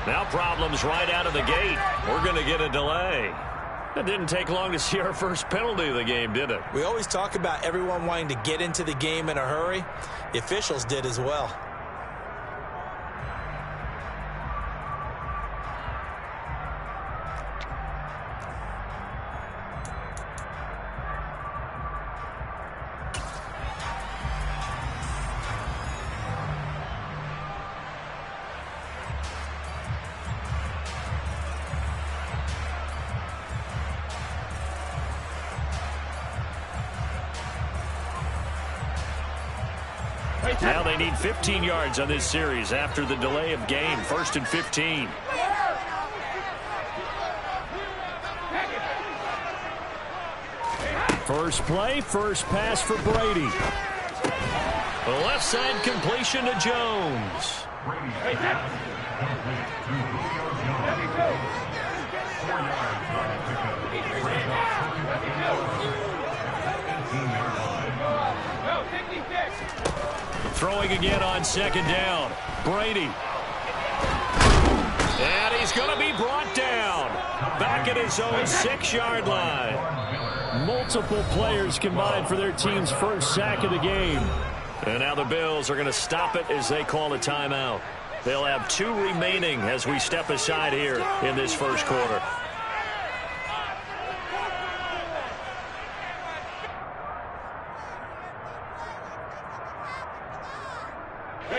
Now problems right out of the gate. We're going to get a delay. It didn't take long to see our first penalty of the game, did it? We always talk about everyone wanting to get into the game in a hurry. The officials did as well. Now they need 15 yards on this series after the delay of game. 1st and 15. First play, first pass for Brady. The left side completion to Jones. Throwing again on 2nd down. Brady. And he's going to be brought down. Back at his own 6-yard line. Multiple players combined for their team's first sack of the game. And now the Bills are going to stop it as they call a timeout. They'll have 2 remaining as we step aside here in this first quarter.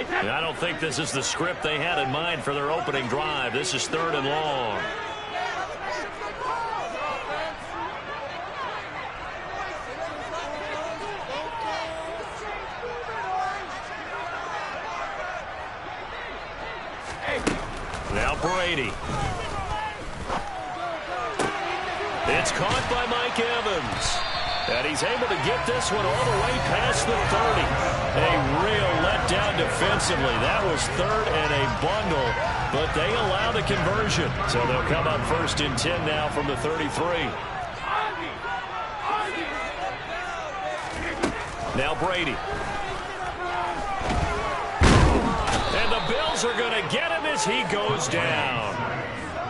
I don't think this is the script they had in mind for their opening drive. This is 3rd and long. Now Brady. It's caught by Mike Evans. And he's able to get this one all the way past the 30. A real letdown defensively. That was 3rd and a bundle, but they allow the conversion. So they'll come up 1st and 10 now from the 33. Now Brady. And the Bills are going to get him as he goes down.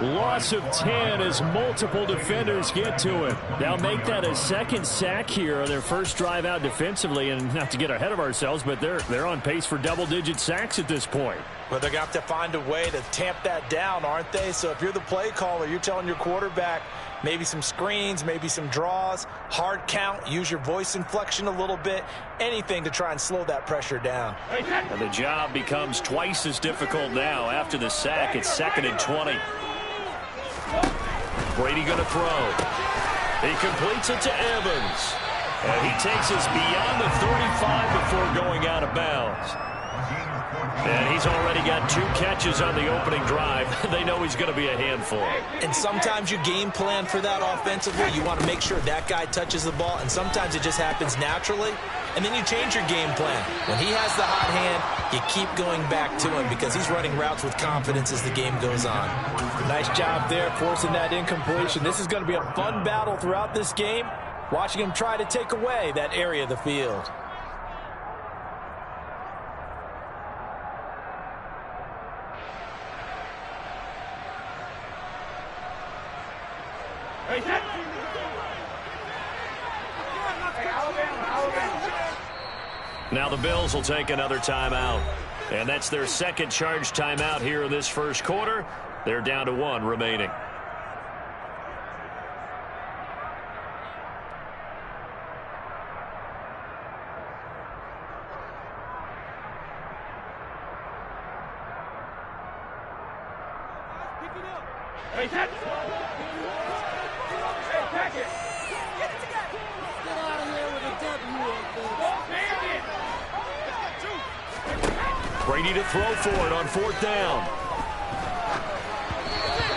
Loss of 10 as multiple defenders get to it. They'll make that a 2nd sack here on their first drive out defensively. And not to get ahead of ourselves, but they're on pace for double-digit sacks at this point. But they're going to have to find a way to tamp that down, aren't they? So if you're the play caller, you're telling your quarterback maybe some screens, maybe some draws, hard count, use your voice inflection a little bit, anything to try and slow that pressure down. And the job becomes twice as difficult now after the sack. It's 2nd and 20. Brady going to throw. He completes it to Evans. And he takes us beyond the 35 before going out of bounds. And he's already got 2 catches on the opening drive. They know he's going to be a handful. And sometimes you game plan for that offensively. You want to make sure that guy touches the ball. And sometimes it just happens naturally. And then you change your game plan. When he has the hot hand, you keep going back to him because he's running routes with confidence as the game goes on. Nice job there forcing that incompletion. This is going to be a fun battle throughout this game. Watching him try to take away that area of the field. Now the Bills will take another timeout. And that's their 2nd charge timeout here in this first quarter. They're down to 1 remaining. Brady to throw for it on 4th down.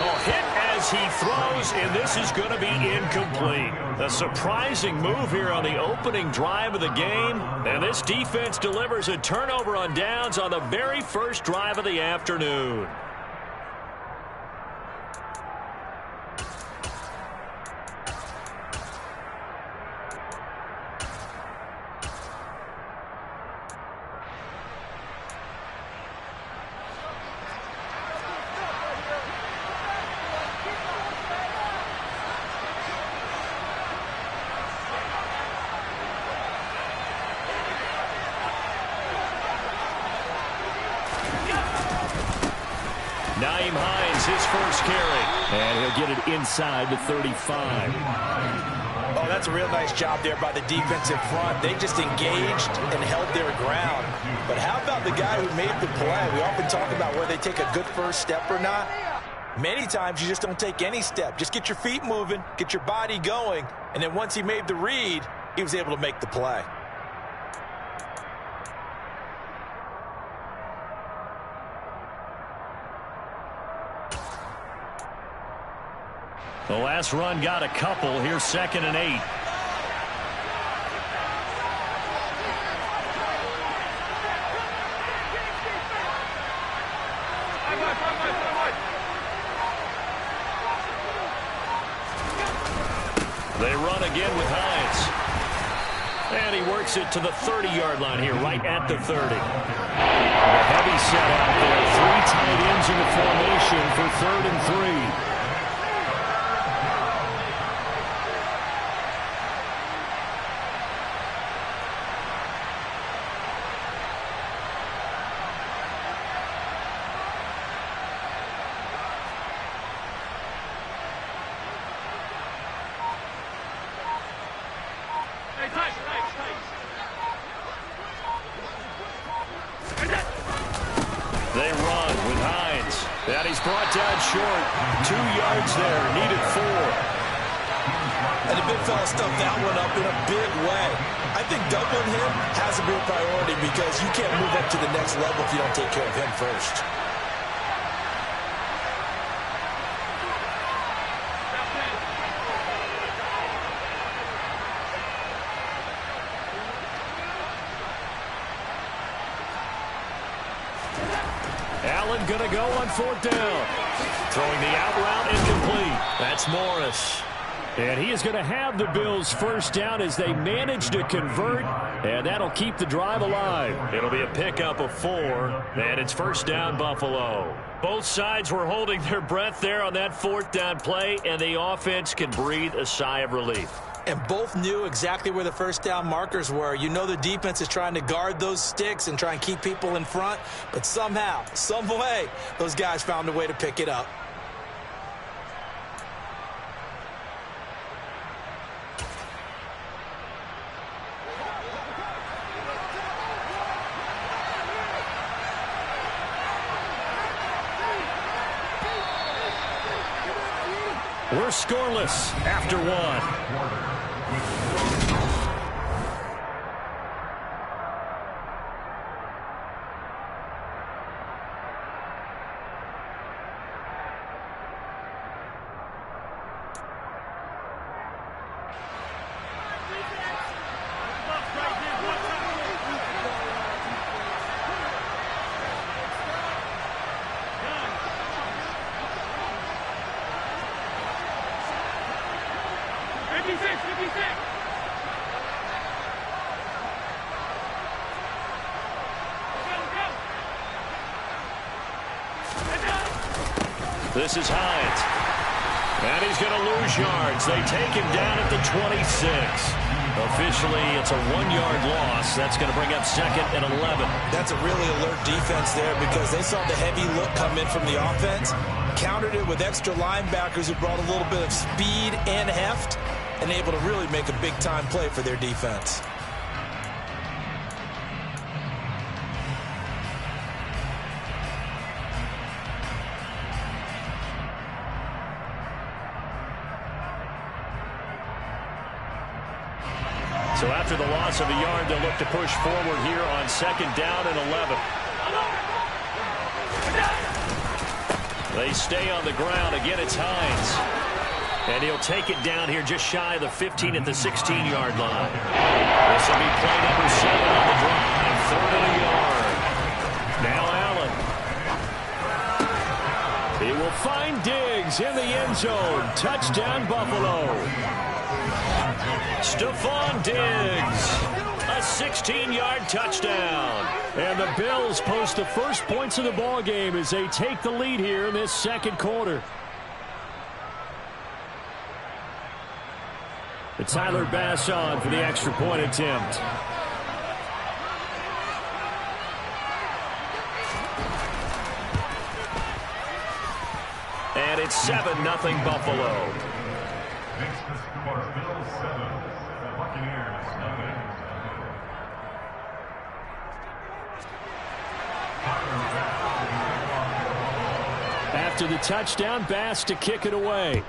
Oh, hit as he throws, and this is going to be incomplete. A surprising move here on the opening drive of the game. And this defense delivers a turnover on downs on the very first drive of the afternoon. Nyheim Hines, his first carry. And he'll get it inside the 35. Oh, that's a real nice job there by the defensive front. They just engaged and held their ground. But how about the guy who made the play? We often talk about whether they take a good first step or not. Many times you just don't take any step. Just get your feet moving, get your body going, and then once he made the read, he was able to make the play. The last run got a couple. Here's 2nd and 8. They run again with Hines. And he works it to the 30-yard line here, right at the 30. A heavy set out there. 3 tight ends in the formation for 3rd and 3. They run with Hines. And he's brought down short. 2 yards there. Needed 4. And the big fella stuffed that one up in a big way. I think doubling him has to be a priority because you can't move up to the next level if you don't take care of him first. Allen going to go on 4th down. Throwing the out route incomplete. That's Morris. And he is going to have the Bills' first down as they manage to convert, and that'll keep the drive alive. It'll be a pickup of 4, and it's 1st down Buffalo. Both sides were holding their breath there on that 4th down play, and the offense can breathe a sigh of relief. And both knew exactly where the 1st down markers were. You know the defense is trying to guard those sticks and try and keep people in front, but somehow, some way, those guys found a way to pick it up. We're scoreless after 1. This is Hines. And he's going to lose yards. They take him down at the 26. Officially, it's a 1-yard loss. That's going to bring up 2nd and 11. That's a really alert defense there because they saw the heavy look come in from the offense, countered it with extra linebackers who brought a little bit of speed and heft, and able to really make a big-time play for their defense. So after the loss of a yard, they'll look to push forward here on 2nd down and 11. They stay on the ground. Again, it's Hines. And he'll take it down here just shy of the 15 at the 16-yard line. This will be play number 7 on the drive. 3rd and a yard. Now Allen. He will find Diggs in the end zone. Touchdown, Buffalo. Stephon Diggs, a 16-yard touchdown. And the Bills post the first points of the ball game as they take the lead here in this 2nd quarter. It's Tyler Bass on for the extra point attempt. it's 7-0 Buffalo. After the touchdown, Bass to kick it away.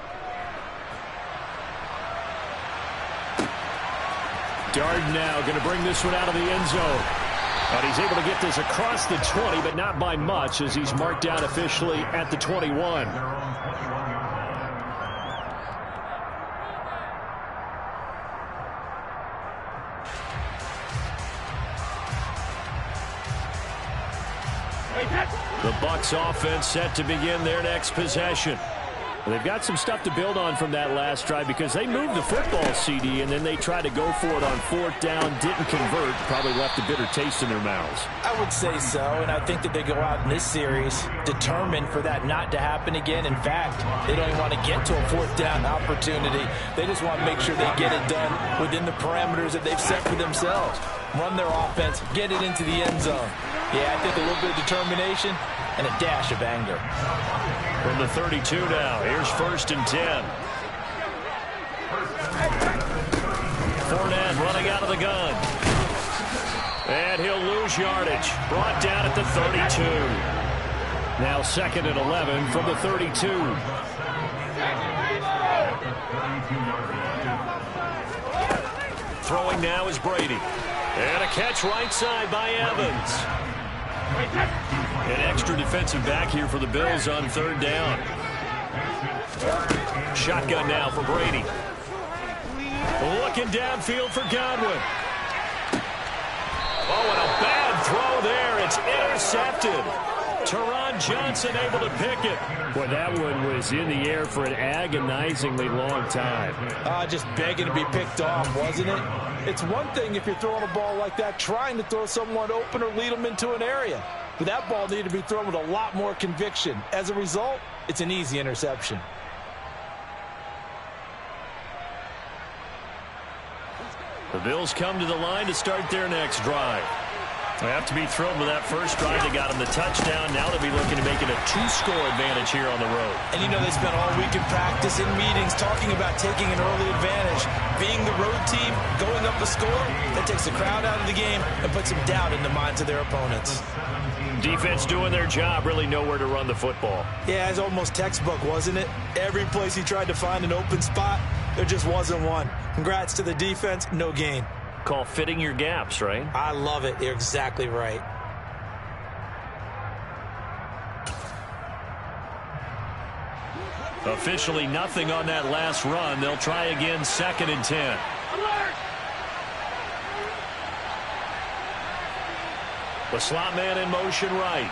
Darden now going to bring this one out of the end zone. But he's able to get this across the 20, but not by much, as he's marked down officially at the 21. The Bucs offense set to begin their next possession. They've got some stuff to build on from that last drive because they moved the football, CD, and then they tried to go for it on 4th down, didn't convert, probably left a bitter taste in their mouths. I would say so, and I think that they go out in this series determined for that not to happen again. In fact, they don't even want to get to a 4th down opportunity. They just want to make sure they get it done within the parameters that they've set for themselves. Run their offense, get it into the end zone. Yeah, I think a little bit of determination and a dash of anger. From the 32 now, here's 1st and 10. Fournette running out of the gun. And he'll lose yardage. Brought down at the 32. Now 2nd and 11 from the 32. Throwing now is Brady. And a catch right side by Evans. An extra defensive back here for the Bills on 3rd down. Shotgun now for Brady. Looking downfield for Godwin. Oh, and a bad throw there. It's intercepted. Teron Johnson able to pick it. Boy, that one was in the air for an agonizingly long time. Just begging to be picked off, wasn't it? It's one thing if you're throwing a ball like that, trying to throw someone open or lead them into an area. But that ball needed to be thrown with a lot more conviction. As a result, it's an easy interception. The Bills come to the line to start their next drive. They have to be thrilled with that first drive. They got them the touchdown. Now they'll be looking to make it a 2-score advantage here on the road. And you know they spent all week in practice, in meetings, talking about taking an early advantage. Being the road team, going up a score, that takes the crowd out of the game and puts some doubt in the minds of their opponents. Defense doing their job, really nowhere to run the football. Yeah, it's almost textbook, wasn't it? Every place he tried to find an open spot, there just wasn't one. Congrats to the defense, no gain. Call fitting your gaps, right? I love it. You're exactly right. Officially nothing on that last run. They'll try again, 2nd and 10. The slot man in motion right.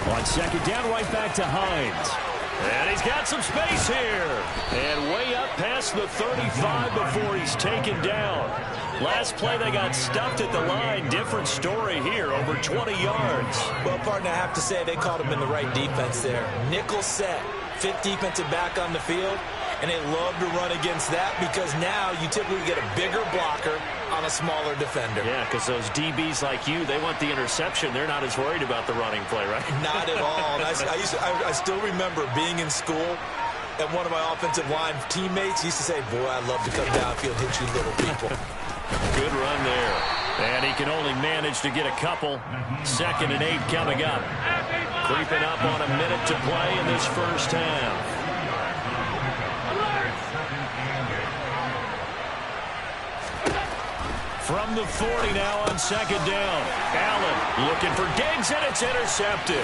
On 2nd down, right back to Hines. And he's got some space here. And way up past the 35 before he's taken down. Last play, they got stuffed at the line. Different story here, over 20 yards. Well, partner, I have to say they caught him in the right defense there. Nickel set, 5th defensive back on the field. And they love to run against that because now you typically get a bigger blocker on a smaller defender. Yeah, because those DBs like you, they want the interception. They're not as worried about the running play, right? Not at all. I still remember being in school, and one of my offensive line teammates used to say, boy, I'd love to come downfield and hit you little people. Good run there. And he can only manage to get a couple. 2nd and 8 coming up. Creeping up on a minute to play in this first half. From the 40 now on 2nd down. Allen looking for Diggs, and it's intercepted.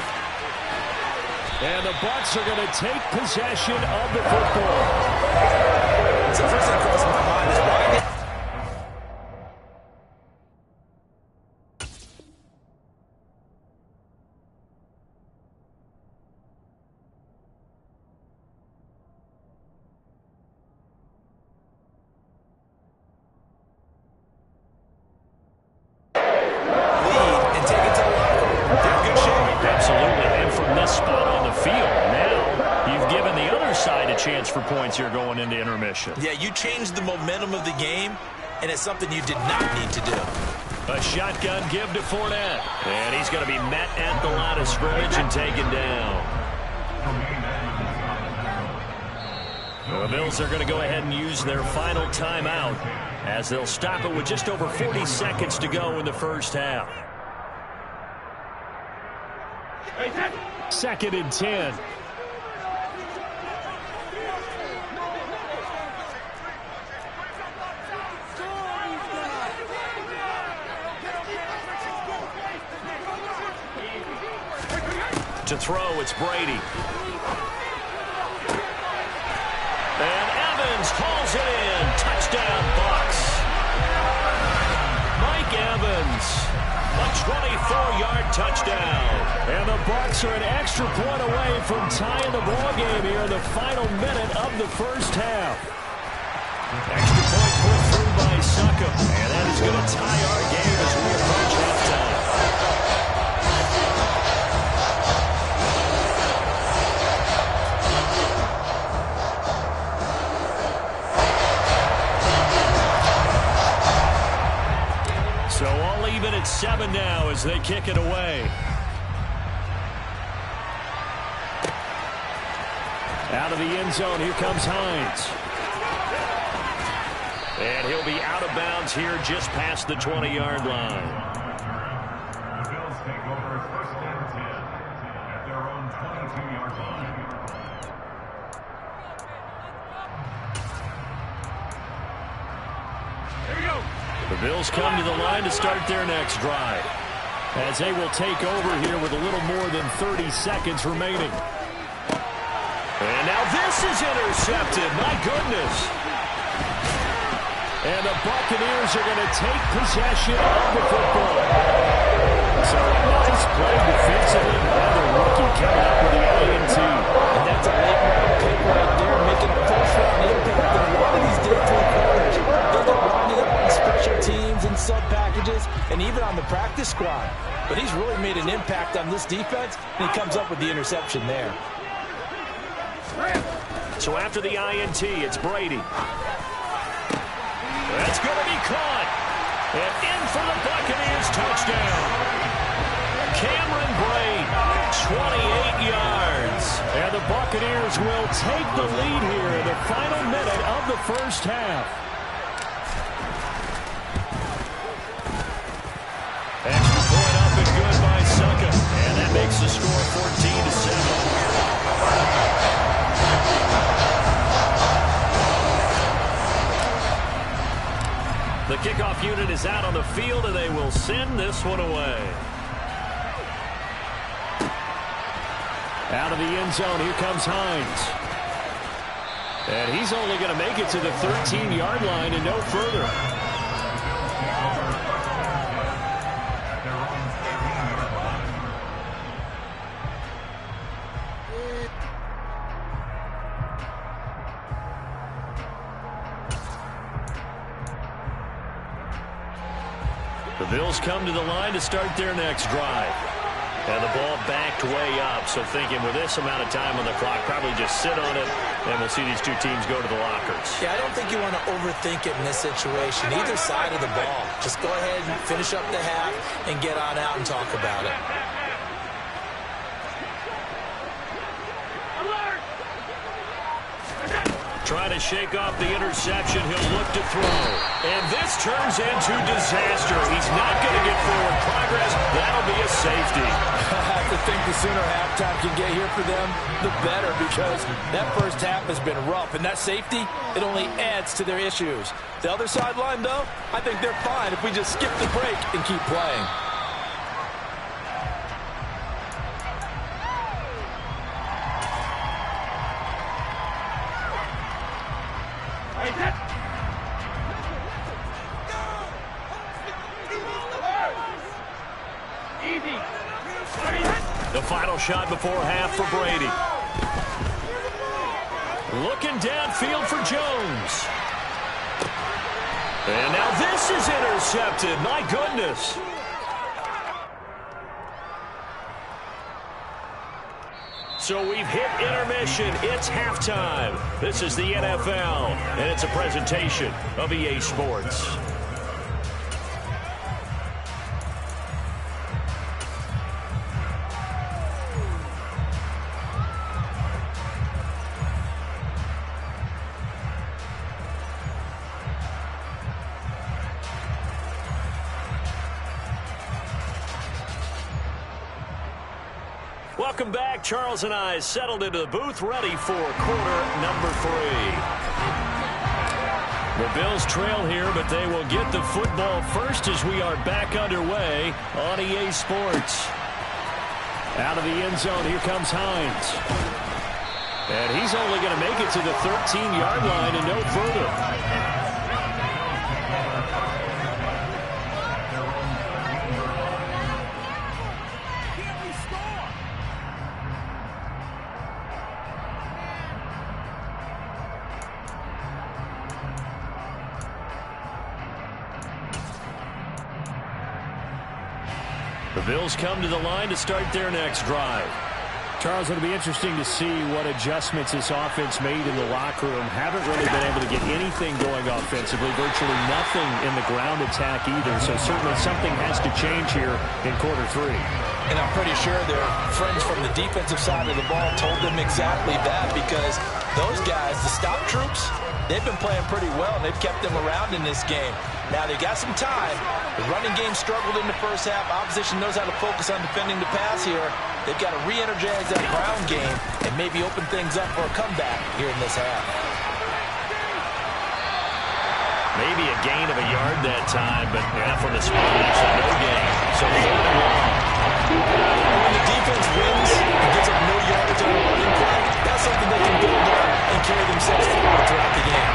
And the Bucs are going to take possession of the football. So first thing crossing my mind is why for points here going into intermission. Yeah, you changed the momentum of the game, and it's something you did not need to do. A shotgun give to Fournette. And he's going to be met at the line of scrimmage and taken down. The Bills are going to go ahead and use their final timeout as they'll stop it with just over 40 seconds to go in the first half. 2nd and 10. To throw, it's Brady. And Evans hauls it in. Touchdown, Bucs. Mike Evans, a 24-yard touchdown. And the Bucs are an extra point away from tying the ball game here in the final minute of the first half. Extra point put through by Succop. And that is going to tie our game as we approach halftime. So all even at 7 now as they kick it away. Out of the end zone, here comes Hines. And he'll be out of bounds here just past the 20-yard line. The Bills take over 1st and 10 at their own 22-yard line. Here we go. The Bills come to the line to start their next drive, as they will take over here with a little more than 30 seconds remaining. And now this is intercepted. My goodness. And the Buccaneers are going to take possession of the football. So nice play defensively by the rookie coming up with the INT. And that's a late-round pick right there, making a first-round impact on a lot of these different corners. They'll get winding up on special teams and sub-packages and even on the practice squad. But he's really made an impact on this defense, and he comes up with the interception there. So after the INT, it's Brady. That's going to be caught. And in for the Buccaneers touchdown. Cameron Brate, 28 yards. And the Buccaneers will take the lead here in the final minute of the first half. Extra point up and good by Succop. And that makes the score 14-7. The kickoff unit is out on the field, and they will send this one away. Out of the end zone, here comes Hines. And he's only going to make it to the 13-yard line and no further. The Bills come to the line to start their next drive. And the ball backed way up, so thinking with this amount of time on the clock, probably just sit on it, and we'll see these two teams go to the lockers. Yeah, I don't think you want to overthink it in this situation. Either side of the ball. Just go ahead and finish up the half and get on out and talk about it. Trying to shake off the interception. He'll look to throw. And this turns into disaster. He's not going to get forward progress. That'll be a safety. I have to think the sooner halftime can get here for them, the better, because that first half has been rough. And that safety, it only adds to their issues. The other sideline, though, I think they're fine if we just skip the break and keep playing. The final shot before half for Brady. Looking downfield for Jones. And now this is intercepted. My goodness. So we've hit intermission. It's halftime. This is the NFL, and it's a presentation of EA Sports. Welcome back. Charles and I settled into the booth, ready for quarter number 3. The Bills trail here, but they will get the football first as we are back underway on EA Sports. Out of the end zone, here comes Hines. And he's only going to make it to the 13-yard line and no further. The Bills come to the line to start their next drive. Charles, it'll be interesting to see what adjustments this offense made in the locker room. Haven't really been able to get anything going offensively. Virtually nothing in the ground attack either. So certainly something has to change here in quarter 3. And I'm pretty sure their friends from the defensive side of the ball told them exactly that, because those guys, the stop troops, they've been playing pretty well. They've kept them around in this game. Now, they got some time. The running game struggled in the first half. Opposition knows how to focus on defending the pass here. They've got to re-energize that ground game and maybe open things up for a comeback here in this half. Maybe a gain of a yard that time, but from the spot, actually no gain. So 3rd and long. When the defense wins and gets up no yardage on a running play, that's something they can build on and carry themselves forward throughout the game.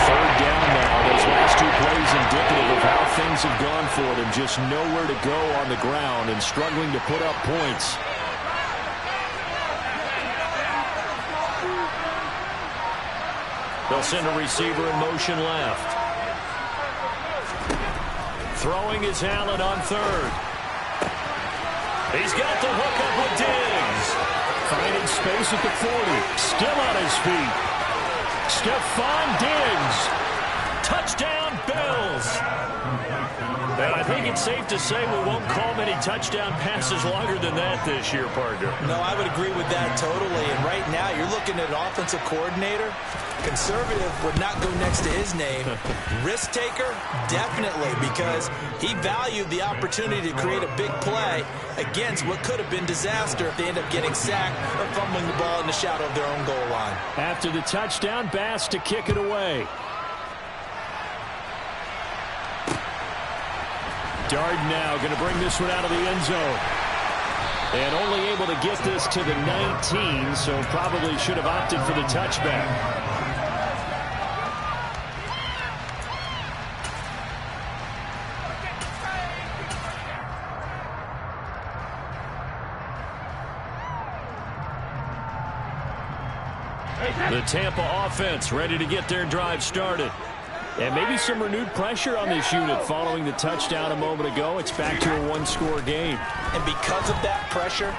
3rd down now. Those last 2 plays indicative of how things have gone for them. Just nowhere to go on the ground and struggling to put up points. They'll send a receiver in motion left. Throwing is Allen on 3rd. He's got the hook up with Diggs. Finding space at the 40. Still on his feet. Stephon Diggs. Touchdown, Bills. And I think it's safe to say we won't call many touchdown passes longer than that this year, partner. No, I would agree with that totally. And right now, you're looking at an offensive coordinator. Conservative would not go next to his name. Risk taker, definitely, because he valued the opportunity to create a big play against what could have been disaster if they end up getting sacked or fumbling the ball in the shadow of their own goal line. After the touchdown, Bass to kick it away. Dard now going to bring this one out of the end zone. And only able to get this to the 19, so probably should have opted for the touchback. The Tampa offense ready to get their drive started. And maybe some renewed pressure on this unit following the touchdown a moment ago. It's back to a 1-score game. And because of that pressure,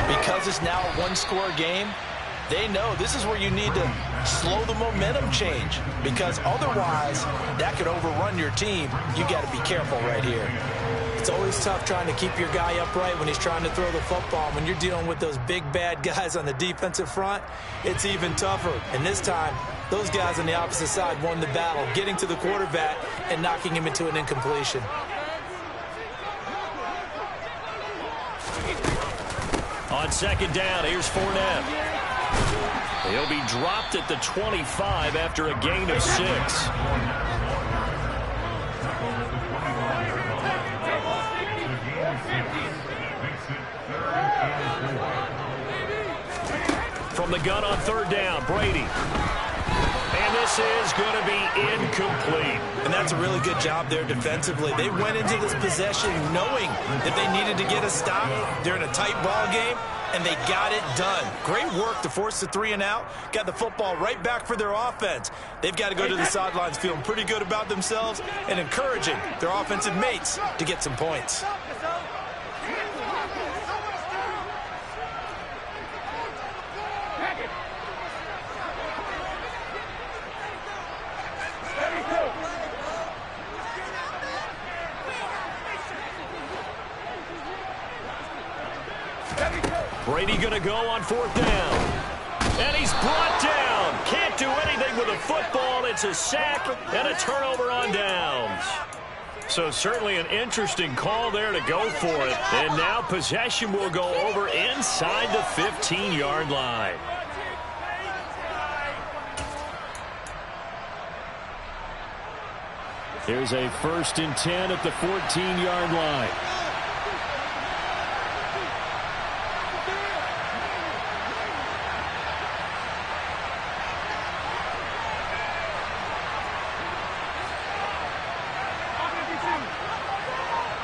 because it's now a 1-score game, they know this is where you need to slow the momentum change, because otherwise that could overrun your team. You got to be careful right here. It's always tough trying to keep your guy upright when he's trying to throw the football. When you're dealing with those big bad guys on the defensive front, it's even tougher. And this time, those guys on the opposite side won the battle, getting to the quarterback and knocking him into an incompletion. On 2nd down, here's Fournette. He'll be dropped at the 25 after a gain of 6. From the gun on 3rd down, Brady. And this is going to be incomplete. And that's a really good job there defensively. They went into this possession knowing that they needed to get a stop. They're in a tight ball game, and they got it done. Great work to force the 3 and out. Got the football right back for their offense. They've got to go to the sidelines feeling pretty good about themselves and encouraging their offensive mates to get some points. Brady going to go on 4th down. And he's brought down. Can't do anything with a football. It's a sack and a turnover on downs. So certainly an interesting call there to go for it. And now possession will go over inside the 15-yard line. Here's a 1st and 10 at the 14-yard line.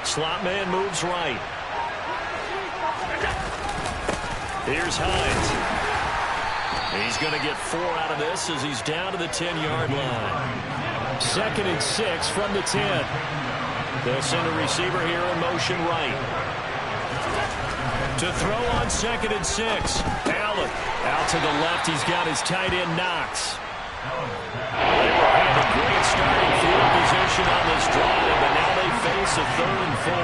Slot man moves right. Here's Hines. He's going to get 4 out of this as he's down to the 10-yard line. 2nd and 6 from the 10. They'll send a receiver here in motion right. To throw on 2nd and 6. Allen out to the left. He's got his tight end Knox. They were having great starting field position on this drive, but now they face a 3rd and 4.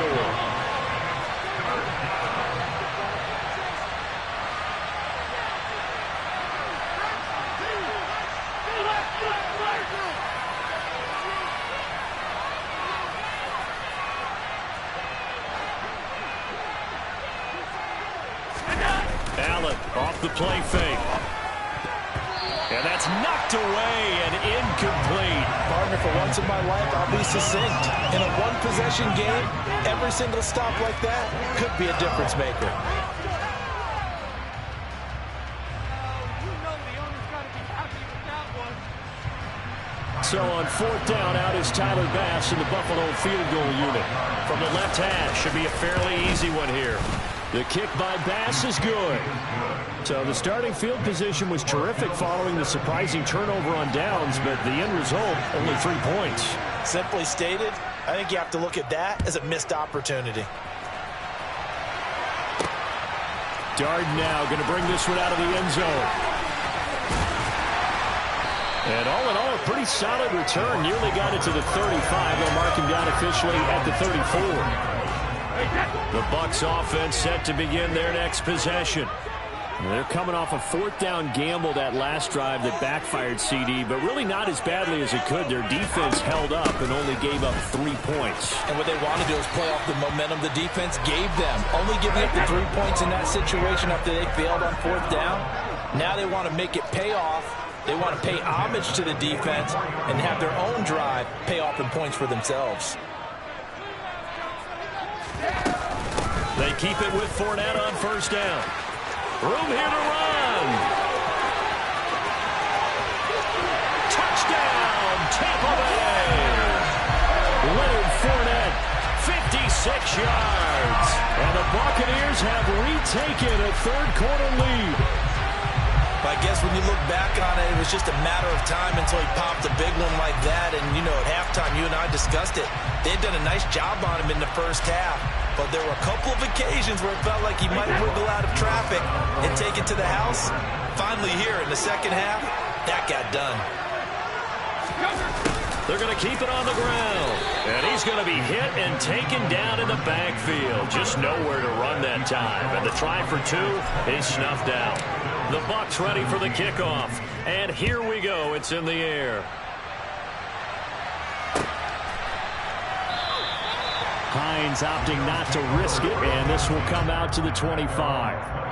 Allen off the play fake. And that's knocked away and incomplete. Partner, for once in my life, I'll be succinct. In a one-possession game, every single stop like that could be a difference maker. So on 4th down, out is Tyler Bass in the Buffalo field goal unit. From the left hash, should be a fairly easy one here. The kick by Bass is good. So the starting field position was terrific following the surprising turnover on downs, but the end result, only 3 points. Simply stated, I think you have to look at that as a missed opportunity. Darden now going to bring this one out of the end zone. And all in all, a pretty solid return. Nearly got it to the 35. They'll mark him down officially at the 34. The Bucs offense set to begin their next possession. They're coming off a 4th down gamble that last drive that backfired CD, but really not as badly as it could. Their defense held up and only gave up 3 points. And what they want to do is play off the momentum the defense gave them. Only giving up the 3 points in that situation after they failed on 4th down. Now they want to make it pay off. They want to pay homage to the defense and have their own drive pay off in points for themselves. They keep it with Fournette on 1st down. Room here to run. Touchdown, Tampa Bay. Leonard Fournette, 56 yards. And the Buccaneers have retaken a 3rd-quarter lead. I guess when you look back on it, it was just a matter of time until he popped a big one like that. And, you know, at halftime, you and I discussed it. They'd done a nice job on him in the first half. But there were a couple of occasions where it felt like he might wiggle out of traffic and take it to the house. Finally here in the second half, that got done. They're going to keep it on the ground. And he's going to be hit and taken down in the backfield. Just nowhere to run that time. And the try for 2 is snuffed out. The Bucs ready for the kickoff. And here we go. It's in the air. Hines opting not to risk it, and this will come out to the 25.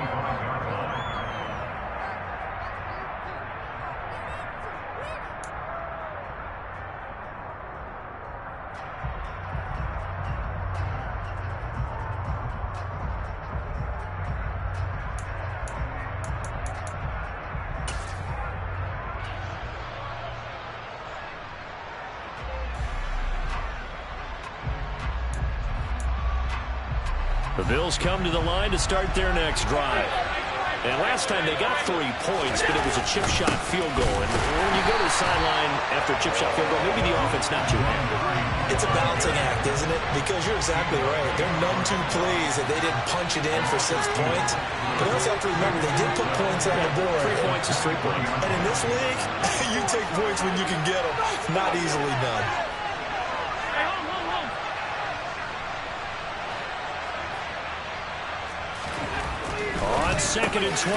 The Bills come to the line to start their next drive. And last time they got 3 points, but it was a chip shot field goal. And when you go to the sideline after a chip shot field goal, maybe the offense not too happy. It's a balancing act, isn't it? Because you're exactly right. They're none too pleased that they didn't punch it in for 6 points. But also have to remember, they did put points on the board. 3 points is 3 points. And in this league, you take points when you can get them. Not easily done. On on 2nd and 12.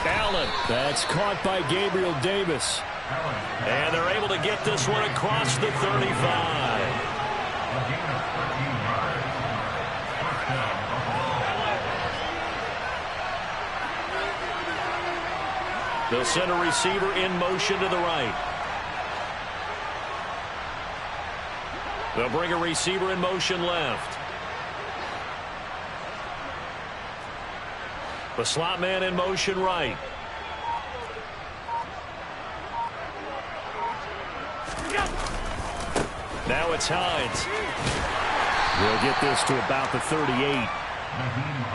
Allen. That's caught by Gabriel Davis. And they're able to get this one across the 35. They'll send a receiver in motion to the right. They'll bring a receiver in motion left. The slot man in motion right. Now it's Hines. We'll get this to about the 38.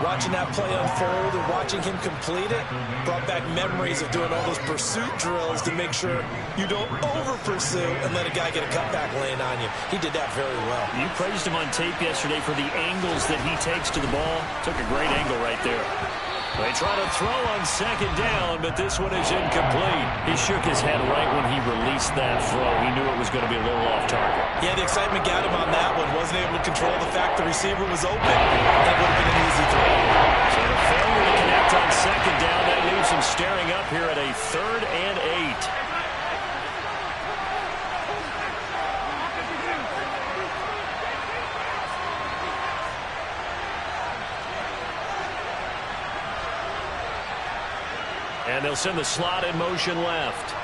Watching that play unfold and watching him complete it brought back memories of doing all those pursuit drills to make sure you don't over-pursue and let a guy get a cutback lane on you. He did that very well. You praised him on tape yesterday for the angles that he takes to the ball. Took a great angle right there. They try to throw on 2nd down, but this one is incomplete. He shook his head right when he released that throw. He knew it was going to be a little off target. Yeah, the excitement got him on that one. Wasn't able to control the fact the receiver was open. That would have been an easy throw. So the failure to connect on 2nd down, that leaves him staring up here at a 3rd and 8. And they'll send the slot in motion left.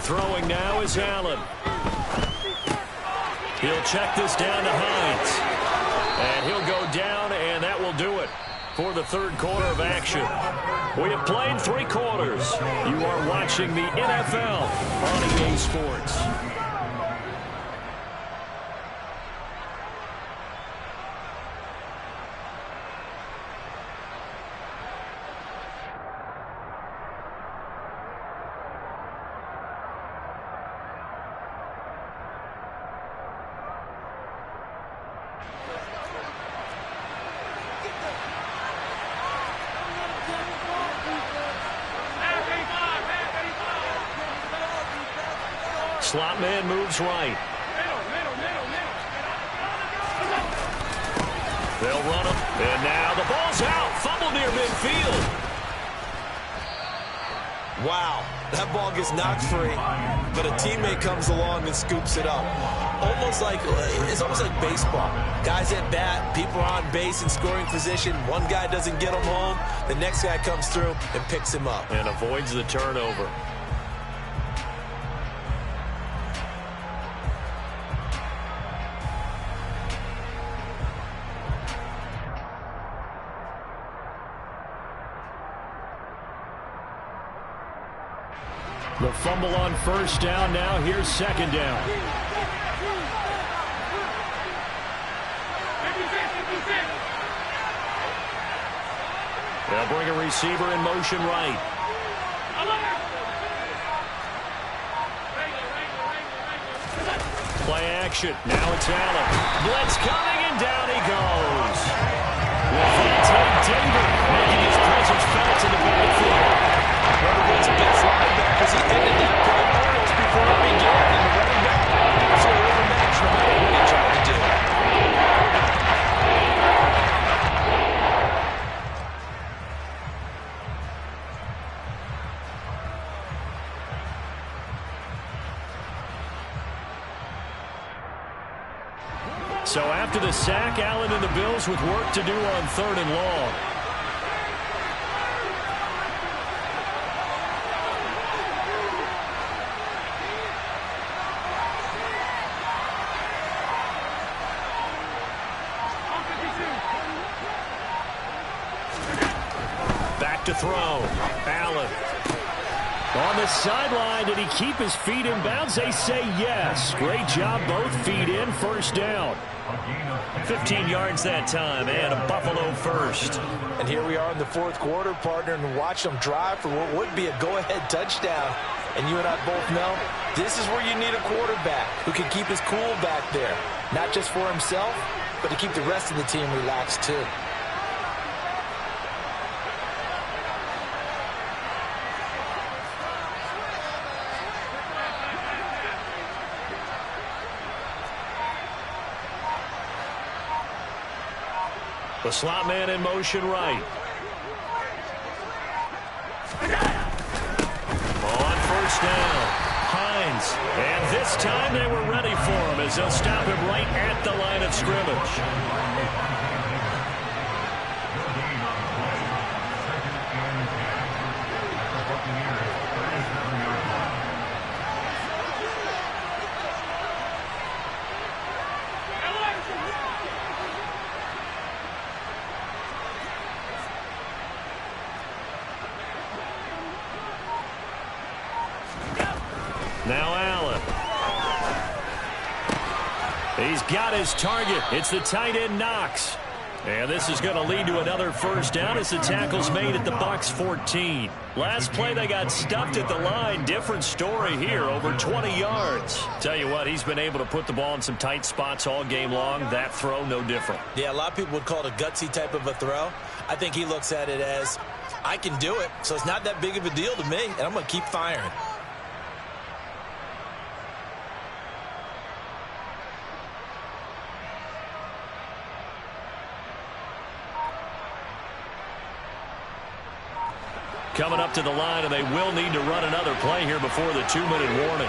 Throwing now is Allen. He'll check this down to Hines. And he'll go down, and that will do it for the 3rd quarter of action. We have played 3 quarters. You are watching the NFL on EA Sports. Slot man moves right. They'll run him. And now the ball's out. Fumble near midfield. Wow, that ball gets knocked free, but a teammate comes along and scoops it up. It's almost like baseball. Guys at bat, people are on base in scoring position. One guy doesn't get him home. The next guy comes through and picks him up. And avoids the turnover. The fumble on 1st down. Now here's 2nd down. They'll bring a receiver in motion right. Play action. Now it's Allen. Blitz coming, and down he goes. Levante David making his presence felt in the backfield. One of those best linebackers, he ended that play almost before it began, and the running back so overmatched no matter what he tried to do. So after the sack, Allen and the Bills with work to do on 3rd and long. Back to throw. Allen. On the sideline, did he keep his feet in bounds? They say yes. Great job, both feet in, 1st down. 15 yards that time, and a Buffalo 1st. And here we are in the 4th quarter, partner, and watch them drive for what would be a go-ahead touchdown. And you and I both know this is where you need a quarterback who can keep his cool back there. Not just for himself, but to keep the rest of the team relaxed too. The slot man in motion right. On first down, Hines. And this time they were ready for him as they'll stop him right at the line of scrimmage. Now Allen. He's got his target. It's the tight end Knox. And this is going to lead to another first down as the tackle's made at the Bucs 14. Last play they got stuffed at the line. Different story here, over 20 yards. Tell you what, he's been able to put the ball in some tight spots all game long. That throw, no different. Yeah, a lot of people would call it a gutsy type of a throw. I think he looks at it as, I can do it, so it's not that big of a deal to me, and I'm going to keep firing. Coming up to the line, and they will need to run another play here before the 2-minute warning.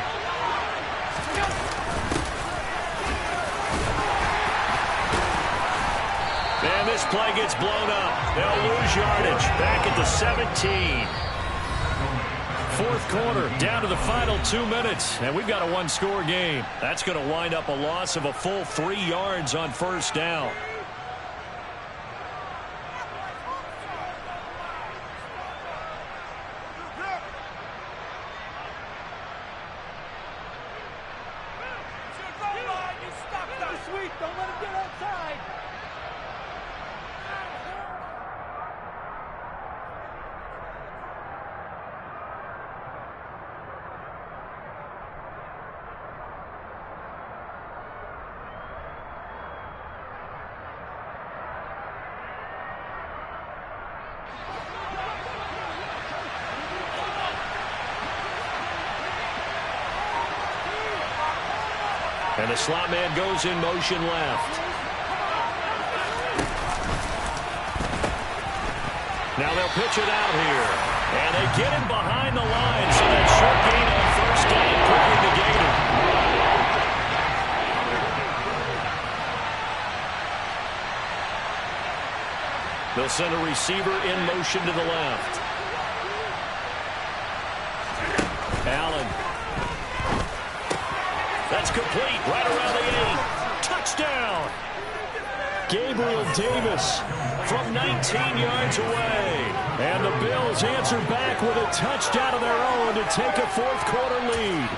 And this play gets blown up. They'll lose yardage. Back at the 17. Fourth quarter, down to the final 2 minutes, and we've got a one-score game. That's going to wind up a loss of a full 3 yards on first down. And the slot man goes in motion left. Now they'll pitch it out here. And they get him behind the line, so that short gain on first down quickly negated. They'll send a receiver in motion to the left. Allen. That's complete, right around the 8. Touchdown! Gabriel Davis from 19 yards away. And the Bills answer back with a touchdown of their own to take a fourth quarter lead.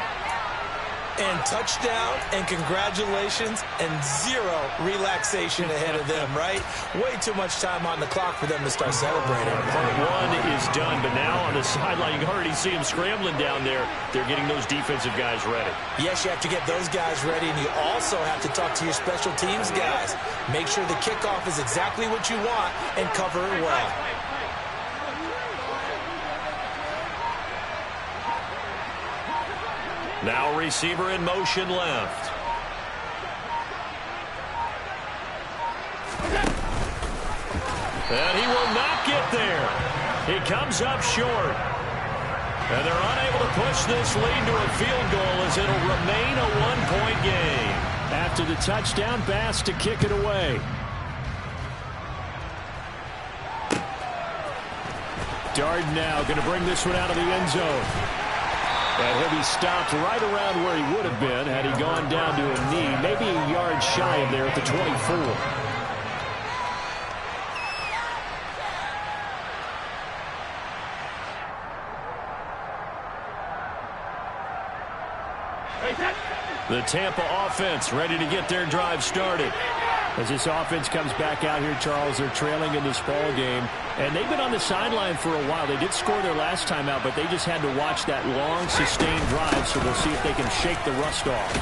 And touchdown and congratulations and zero relaxation ahead of them, right? Way too much time on the clock for them to start celebrating. Part one is done, but now on the sideline, you can already see them scrambling down there. They're getting those defensive guys ready. Yes, you have to get those guys ready, and you also have to talk to your special teams guys. Make sure the kickoff is exactly what you want and cover it well. Now receiver in motion left. And he will not get there. He comes up short. And they're unable to push this lead to a field goal as it'll remain a one-point game. After the touchdown, Bass to kick it away. Darden now going to bring this one out of the end zone. And he'll be stopped right around where he would have been had he gone down to a knee, maybe a yard shy of there at the 24. The Tampa offense ready to get their drive started. As this offense comes back out here, Charles, they're trailing in this ball game. And they've been on the sideline for a while. They did score their last time out, but they just had to watch that long, sustained drive, so we'll see if they can shake the rust off.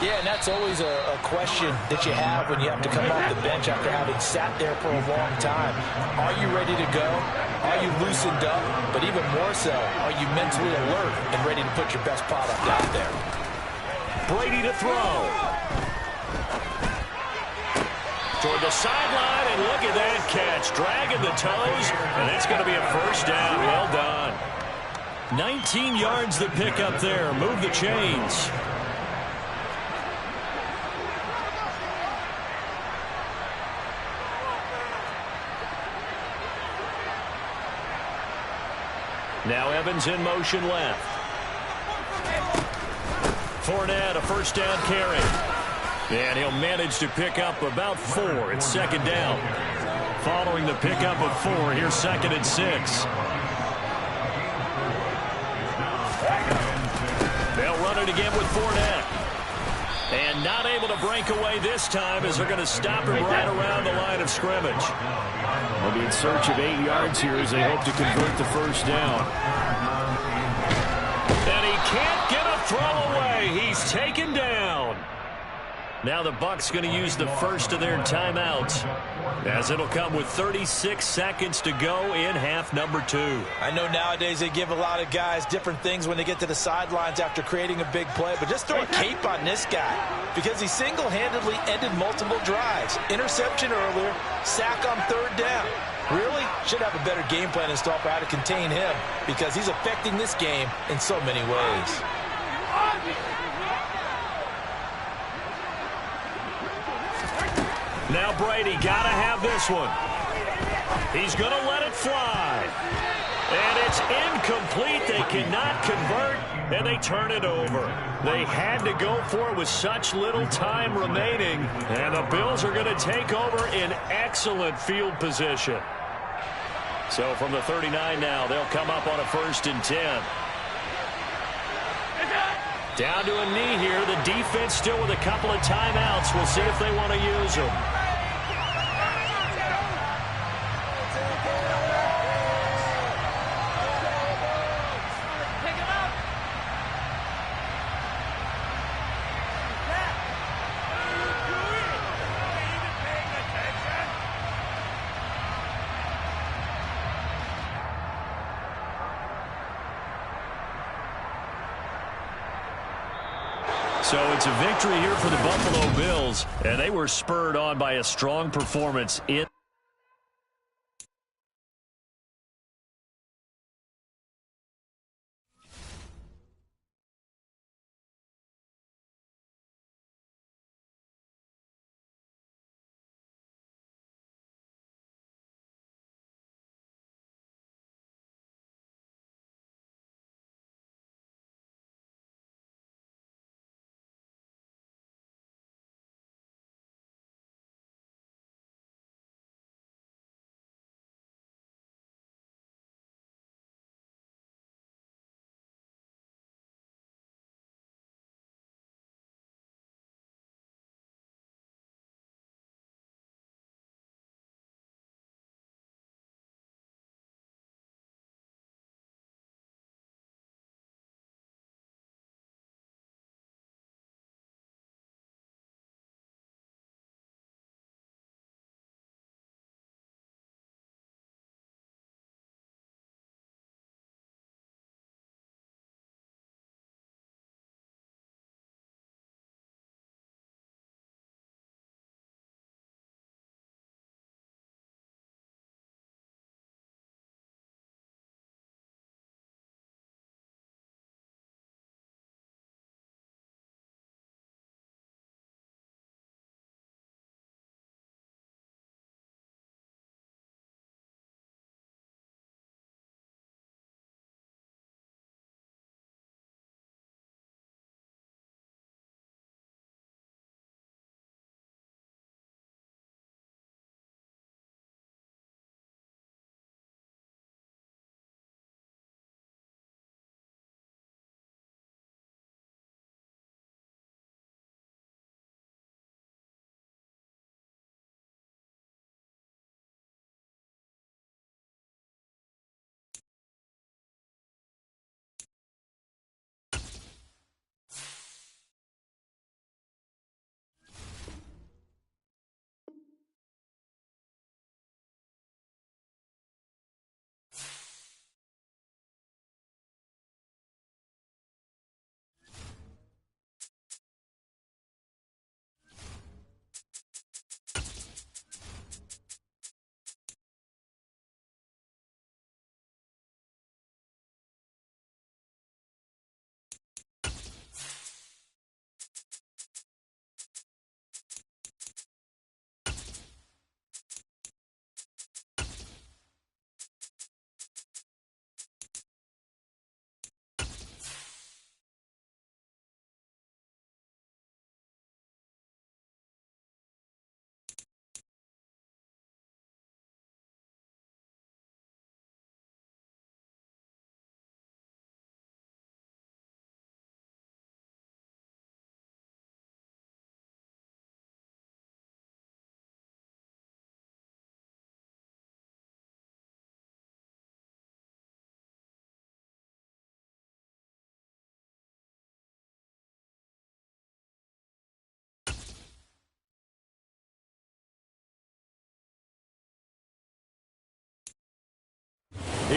Yeah, and that's always a question that you have when you have to come off the bench after having sat there for a long time. Are you ready to go? Are you loosened up? But even more so, are you mentally alert and ready to put your best product out there? Brady to throw. toward the sideline, and look at that catch. Dragging the toes, and that's going to be a first down. Well done. 19 yards to pick up there. Move the chains. Now Evans in motion left. Fournette, a first down carry. And he'll manage to pick up about 4. It's second down. Following the pickup of 4, here's 2nd and 6. They'll run it again with Fournette. And not able to break away this time as they're going to stop him right around the line of scrimmage. They'll be in search of 8 yards here as they hope to convert the first down. And he can't get a throw away. He's taken down. Now the Bucs going to use the first of their timeouts, as it'll come with 36 seconds to go in half number 2. I know nowadays they give a lot of guys different things when they get to the sidelines after creating a big play, but just throw a cape on this guy because he single-handedly ended multiple drives. Interception earlier, sack on 3rd down. Really should have a better game plan installed for how to contain him because he's affecting this game in so many ways. Now Brady got to have this one. He's going to let it fly. And it's incomplete. They cannot convert, and they turn it over. They had to go for it with such little time remaining, and the Bills are going to take over in excellent field position. So from the 39 now, they'll come up on a 1st and 10. Down to a knee here. The defense still with a couple of timeouts. We'll see if they want to use them. So it's a victory here for the Buffalo Bills, and they were spurred on by a strong performance in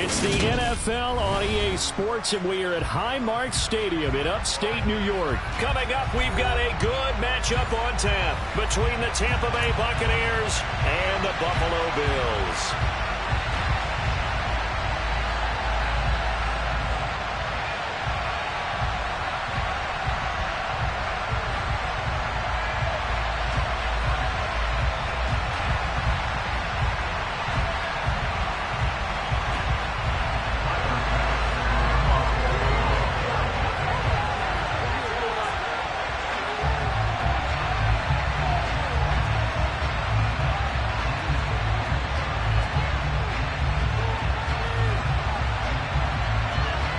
It's the NFL on EA Sports, and we are at Highmark Stadium in upstate New York. Coming up, we've got a good matchup on tap between the Tampa Bay Buccaneers and the Buffalo Bills.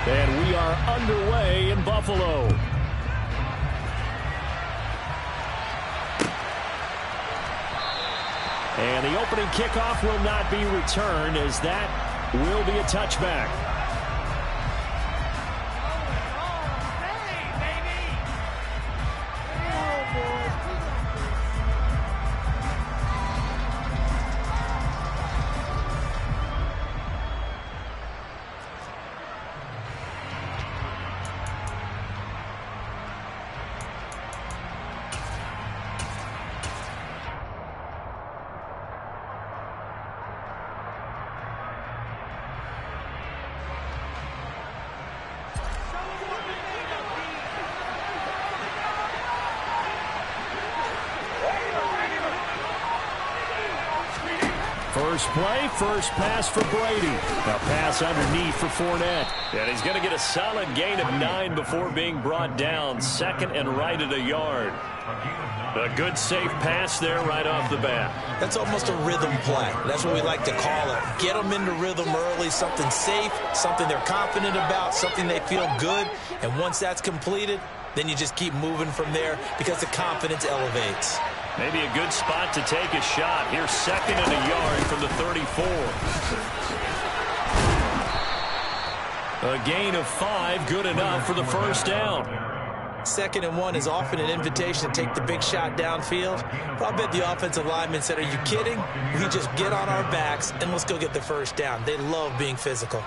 And we are underway in Buffalo. And the opening kickoff will not be returned, as that will be a touchback. First play, first pass for Brady. A pass underneath for Fournette. And he's going to get a solid gain of 9 before being brought down. Second and right at a yard. A good safe pass there right off the bat. That's almost a rhythm play. That's what we like to call it. Get them into rhythm early, something safe, something they're confident about, something they feel good. And once that's completed, then you just keep moving from there because the confidence elevates. Maybe a good spot to take a shot. Here's second and a yard from the 34. A gain of 5, good enough for the first down. 2nd and 1 is often an invitation to take the big shot downfield. But I bet the offensive lineman said, are you kidding? We just get on our backs and let's go get the first down. They love being physical.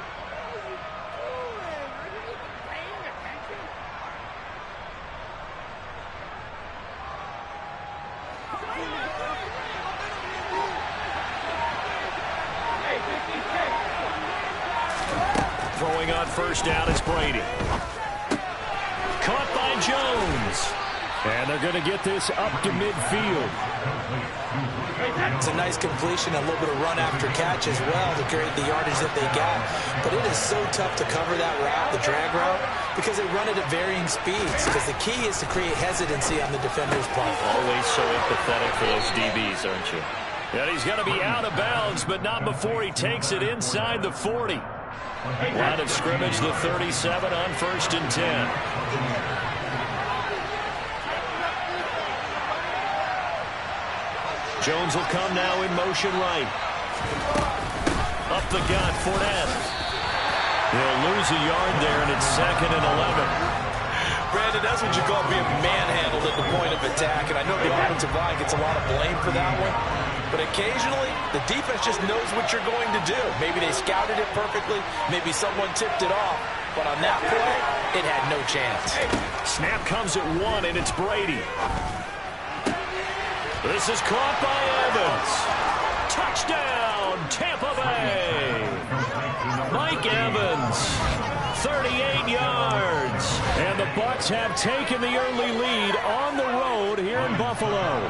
Throwing on first down is Brady. Caught by Jones. And they're going to get this up to midfield. It's a nice completion, a little bit of run after catch as well to create the yardage that they got. But it is so tough to cover that route, the drag route, because they run it at varying speeds. Because the key is to create hesitancy on the defender's part. Always so empathetic for those DBs, aren't you? And he's going to be out of bounds, but not before he takes it inside the 40. Line of scrimmage, the 37 on 1st and 10. Jones will come now in motion right. Up the gut, Fournette. He'll lose a yard there, and it's 2nd and 11. Brandon, that's what you call being manhandled at the point of attack, and I know the offensive line gets a lot of blame for that one. But occasionally, the defense just knows what you're going to do. Maybe they scouted it perfectly. Maybe someone tipped it off. But on that play, it had no chance. Snap comes at 1, and it's Brady. This is caught by Evans. Touchdown, Tampa Bay. Mike Evans, 38 yards. And the Bucs have taken the early lead on the road here in Buffalo.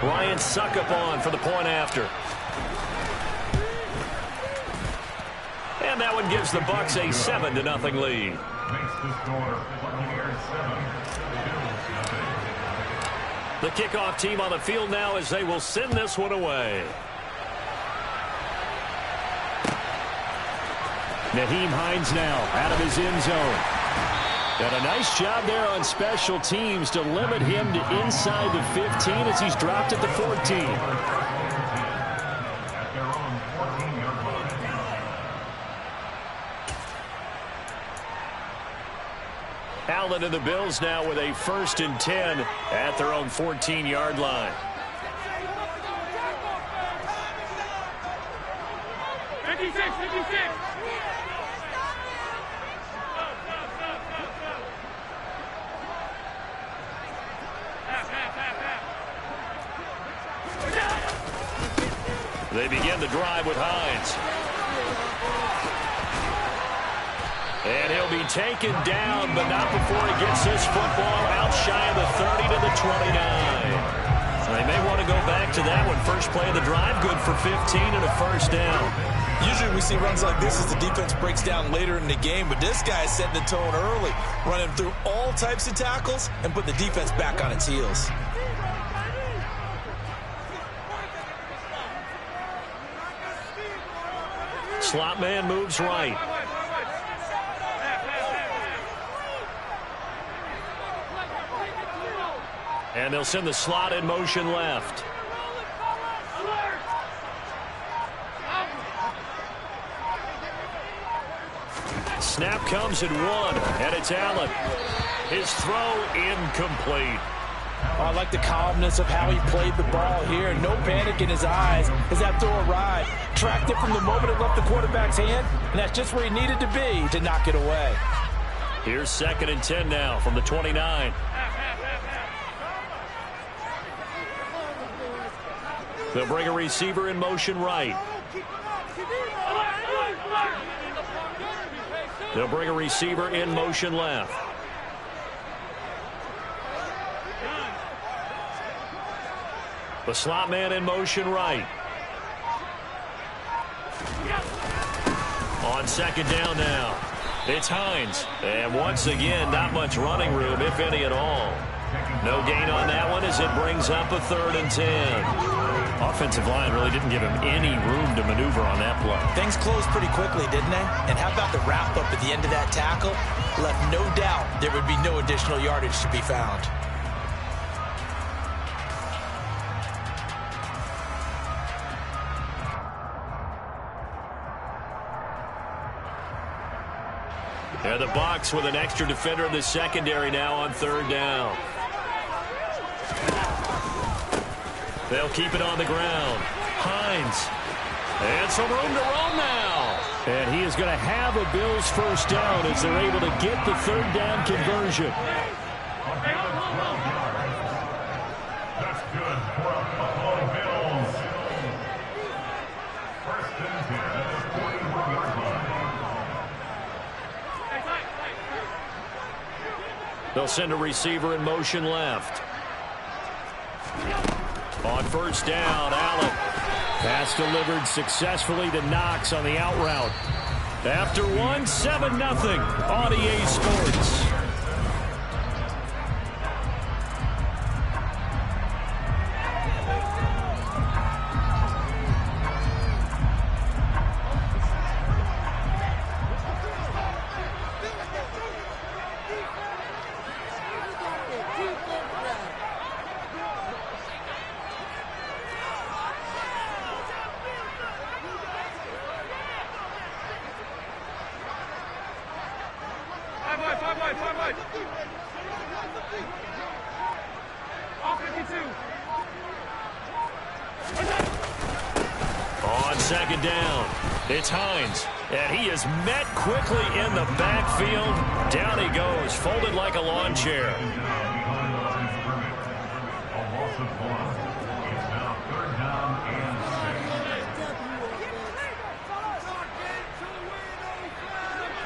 Ryan Succop on for the point after. And that one gives the Bucs a 7-0 lead. The kickoff team on the field now as they will send this one away. Nyheim Hines now out of his end zone. And a nice job there on special teams to limit him to inside the 15 as he's dropped at the 14. Allen and the Bills now with a 1st and 10 at their own 14-yard line. 56. They begin the drive with Hines. And he'll be taken down, but not before he gets this football out shy of the 30 to the 29. They may want to go back to that one. First play of the drive, good for 15 and a first down. Usually we see runs like this as the defense breaks down later in the game, but this guy is setting the tone early, running through all types of tackles and put the defense back on its heels. Slot man moves right. And they'll send the slot in motion left. Snap comes at 1, and it's Allen. His throw incomplete. Oh, I like the calmness of how he played the ball here. No panic in his eyes as that throw arrived. Tracked it from the moment it left the quarterback's hand, and that's just where he needed to be to knock it away. Here's 2nd and 10 now from the 29. They'll bring a receiver in motion right. They'll bring a receiver in motion left. The slot man in motion right. On 2nd down now, it's Hines. And once again, not much running room, if any at all. No gain on that one as it brings up a 3rd and 10. Offensive line really didn't give him any room to maneuver on that play. Things closed pretty quickly, didn't they? And how about the wrap-up at the end of that tackle? Left no doubt there would be no additional yardage to be found. And the Bucs with an extra defender in the secondary now on 3rd down. They'll keep it on the ground. Hines. And some room to run now. And he is going to have a Bills first down as they're able to get the 3rd down conversion. That's good for a Buffalo Bills. 1st and 10 at the 41-yard line. They'll send a receiver in motion left. On 1st down, Allen. Pass delivered successfully to Knox on the out route. After 1, 7-0 on EA Sports. On 2nd down, it's Hines, and he is met quickly in the backfield. Down he goes, folded like a lawn chair. A loss of 1. It's now 3rd down and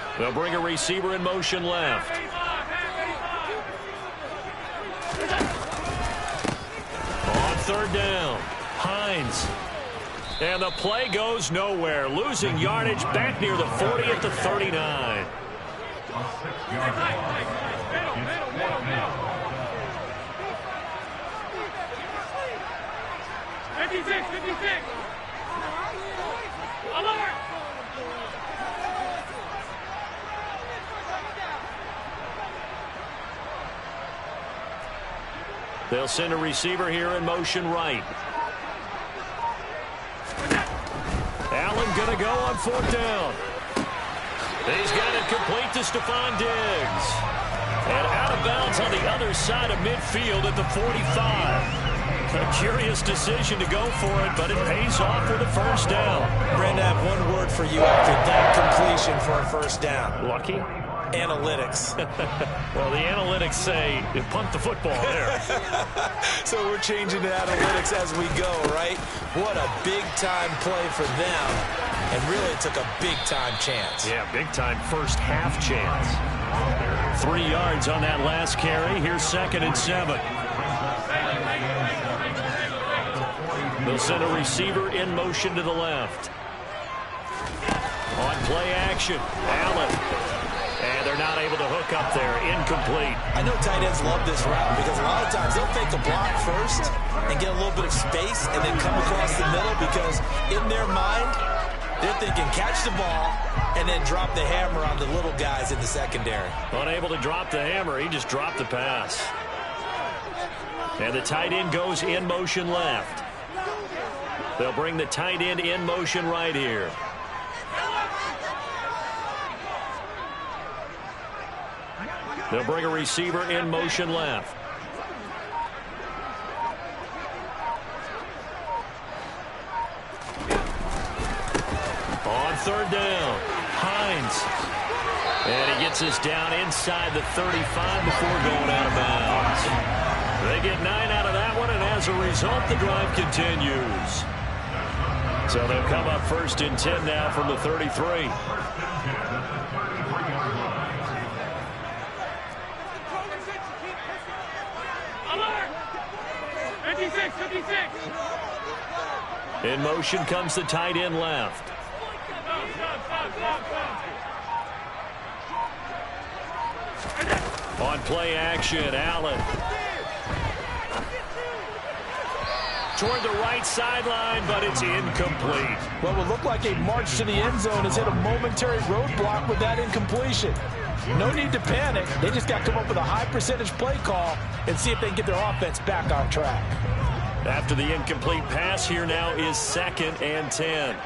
6. They'll bring a receiver in motion left. On 3rd down, Hines. And the play goes nowhere. Losing yardage back near the 40 at the 39. A 6-yard line. It's 4th down. 56. Alert! They'll send a receiver here in motion right. Allen going to go on 4th down. He's got it complete to Stephon Diggs. And out of bounds on the other side of midfield at the 45. A curious decision to go for it, but it pays off with a first down. Brandon, I have one word for you after that completion for a first down. Lucky? analytics. Well, the analytics say punt the football there. So we're changing to analytics as we go, right? What a big-time play for them. And really took a big-time chance. Yeah, big-time first half chance. 3 yards on that last carry. Here's 2nd and 7. They'll send a receiver in motion to the left. On play action, Allen. And they're not able to hook up there. Incomplete. I know tight ends love this route because a lot of times they'll fake a block first and get a little bit of space and then come across the middle because in their mind, they're thinking catch the ball and then drop the hammer on the little guys in the secondary. Unable to drop the hammer, he just dropped the pass. And the tight end goes in motion left. They'll bring the tight end in motion right here. They'll bring a receiver in motion left. On 3rd down, Hines. And he gets us down inside the 35 before going out of bounds. They get 9 out of that one, and as a result, the drive continues. So they'll come up 1st and 10 now from the 33. In motion comes the tight end left. On play action, Allen. Toward the right sideline, but it's incomplete. What would look like a march to the end zone has hit a momentary roadblock with that incompletion. No need to panic. They just got to come up with a high percentage play call and see if they can get their offense back on track. After the incomplete pass, here now is 2nd and 10.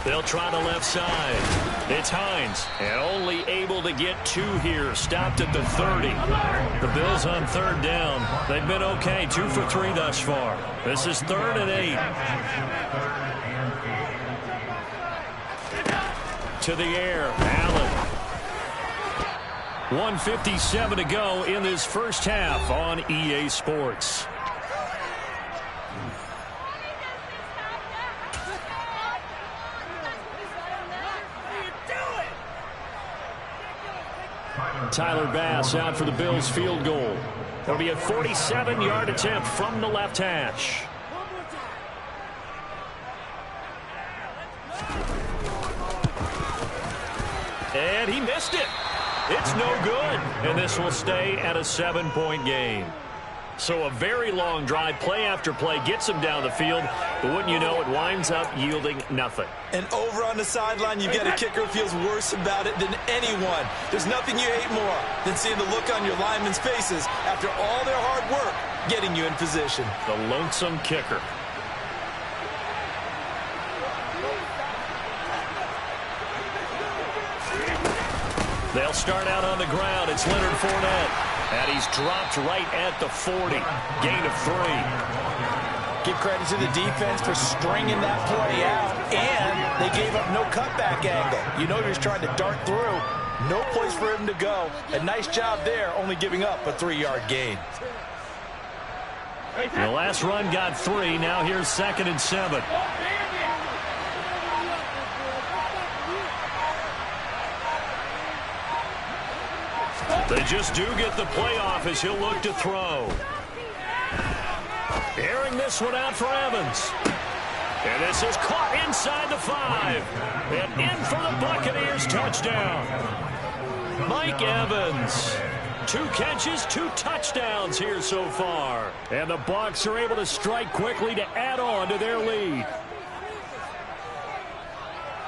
They'll try the left side. It's Hines, and only able to get 2 here. Stopped at the 30. The Bills on 3rd down. They've been okay, 2 for 3 thus far. This is 3rd and 8. To the air, Allen. 1:57 to go in this first half on EA Sports. Tyler Bass out for the Bills field goal. It'll be a 47-yard attempt from the left hash. And he missed it. It's no good. And this will stay at a 7-point game. So a very long drive, play after play, gets him down the field. But wouldn't you know, it winds up yielding nothing. And over on the sideline, you've got a kicker who feels worse about it than anyone. There's nothing you hate more than seeing the look on your linemen's faces after all their hard work getting you in position. The lonesome kicker. They'll start out on the ground. It's Leonard Fournette. And he's dropped right at the 40. Gain of 3. Give credit to the defense for stringing that play out, and they gave up no cutback angle. You know he was trying to dart through. No place for him to go. A nice job there, only giving up a 3-yard gain. The last run got 3. Now here's 2nd and 7. They just do get the play off as he'll look to throw. Airing this one out for Evans. And this is caught inside the 5. And in for the Buccaneers touchdown. Mike Evans. 2 catches, 2 touchdowns here so far. And the Bucs are able to strike quickly to add on to their lead.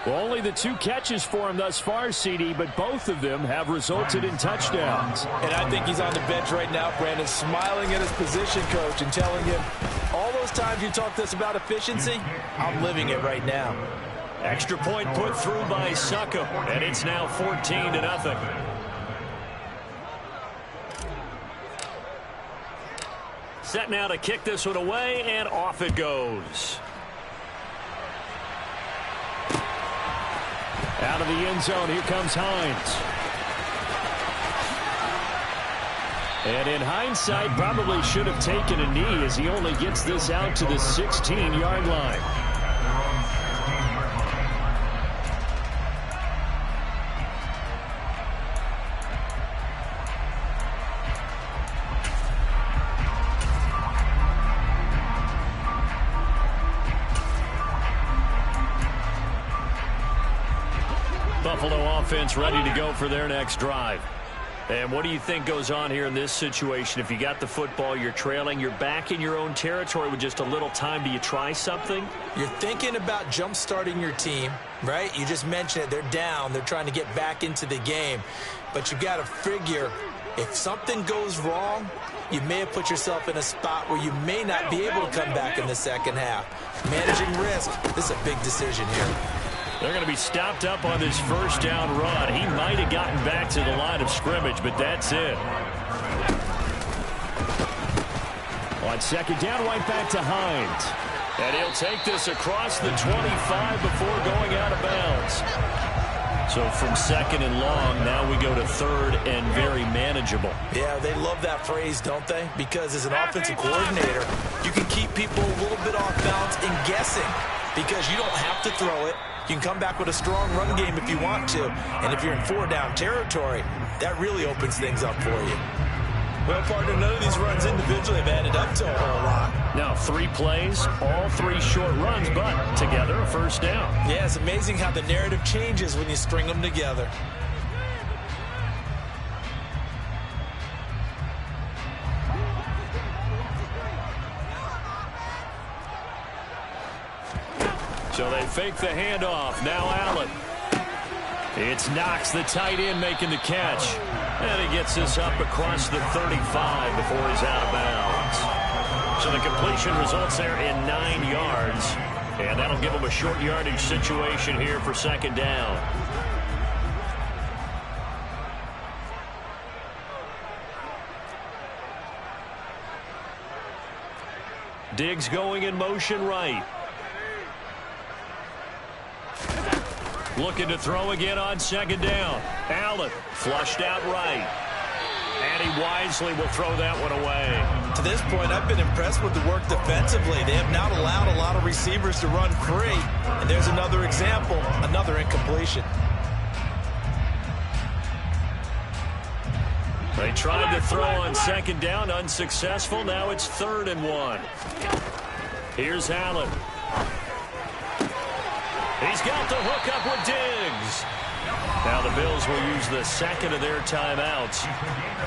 Well, only the 2 catches for him thus far, CD, but both of them have resulted in touchdowns. And I think he's on the bench right now, Brandon, smiling at his position coach and telling him, all those times you talked to us about efficiency, I'm living it right now. Extra point put through by Succop, and it's now 14-0. Set now to kick this one away, and off it goes. Out of the end zone, here comes Hines. And in hindsight, probably should have taken a knee as he only gets this out to the 16-yard line. Buffalo offense ready to go for their next drive. And what do you think goes on here in this situation? If you got the football, you're trailing, you're back in your own territory with just a little time. Do you try something? You're thinking about jump-starting your team, right? You just mentioned it. They're down. They're trying to get back into the game. But you've got to figure if something goes wrong, you may have put yourself in a spot where you may not be able to come back in the second half. Managing risk, this is a big decision here. They're going to be stopped up on this first down run. He might have gotten back to the line of scrimmage, but that's it. On second down, right back to Hines. And he'll take this across the 25 before going out of bounds. So from second and long, now we go to third and very manageable. Yeah, they love that phrase, don't they? Because as an offensive coordinator, you can keep people a little bit off balance and guessing because you don't have to throw it. You can come back with a strong run game if you want to. And if you're in 4-down territory, that really opens things up for you. Well, partner, none of these runs individually have added up to a whole lot. Now 3 plays, all 3 short runs, but together a first down. Yeah, it's amazing how the narrative changes when you string them together. So they fake the handoff. Now Allen. It's Knox, the tight end, making the catch. And he gets this up across the 35 before he's out of bounds. So the completion results there in 9 yards. And that'll give him a short yardage situation here for second down. Diggs going in motion right. Looking to throw again on second down. Allen flushed out right. And he wisely will throw that one away. To this point, I've been impressed with the work defensively. They have not allowed a lot of receivers to run free. And there's another example, another incompletion. They tried to throw on second down, unsuccessful. Now it's 3rd and 1. Here's Allen. He's got the hook up with Diggs. Now the Bills will use the second of their timeouts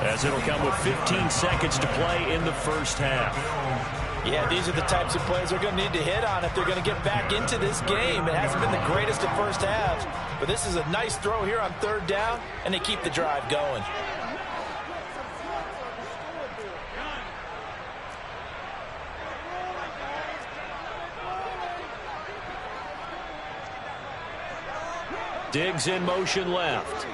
as it'll come with 15 seconds to play in the first half. Yeah, these are the types of plays they're going to need to hit on if they're going to get back into this game. It hasn't been the greatest of first halves, but this is a nice throw here on 3rd down, and they keep the drive going. Diggs in motion left.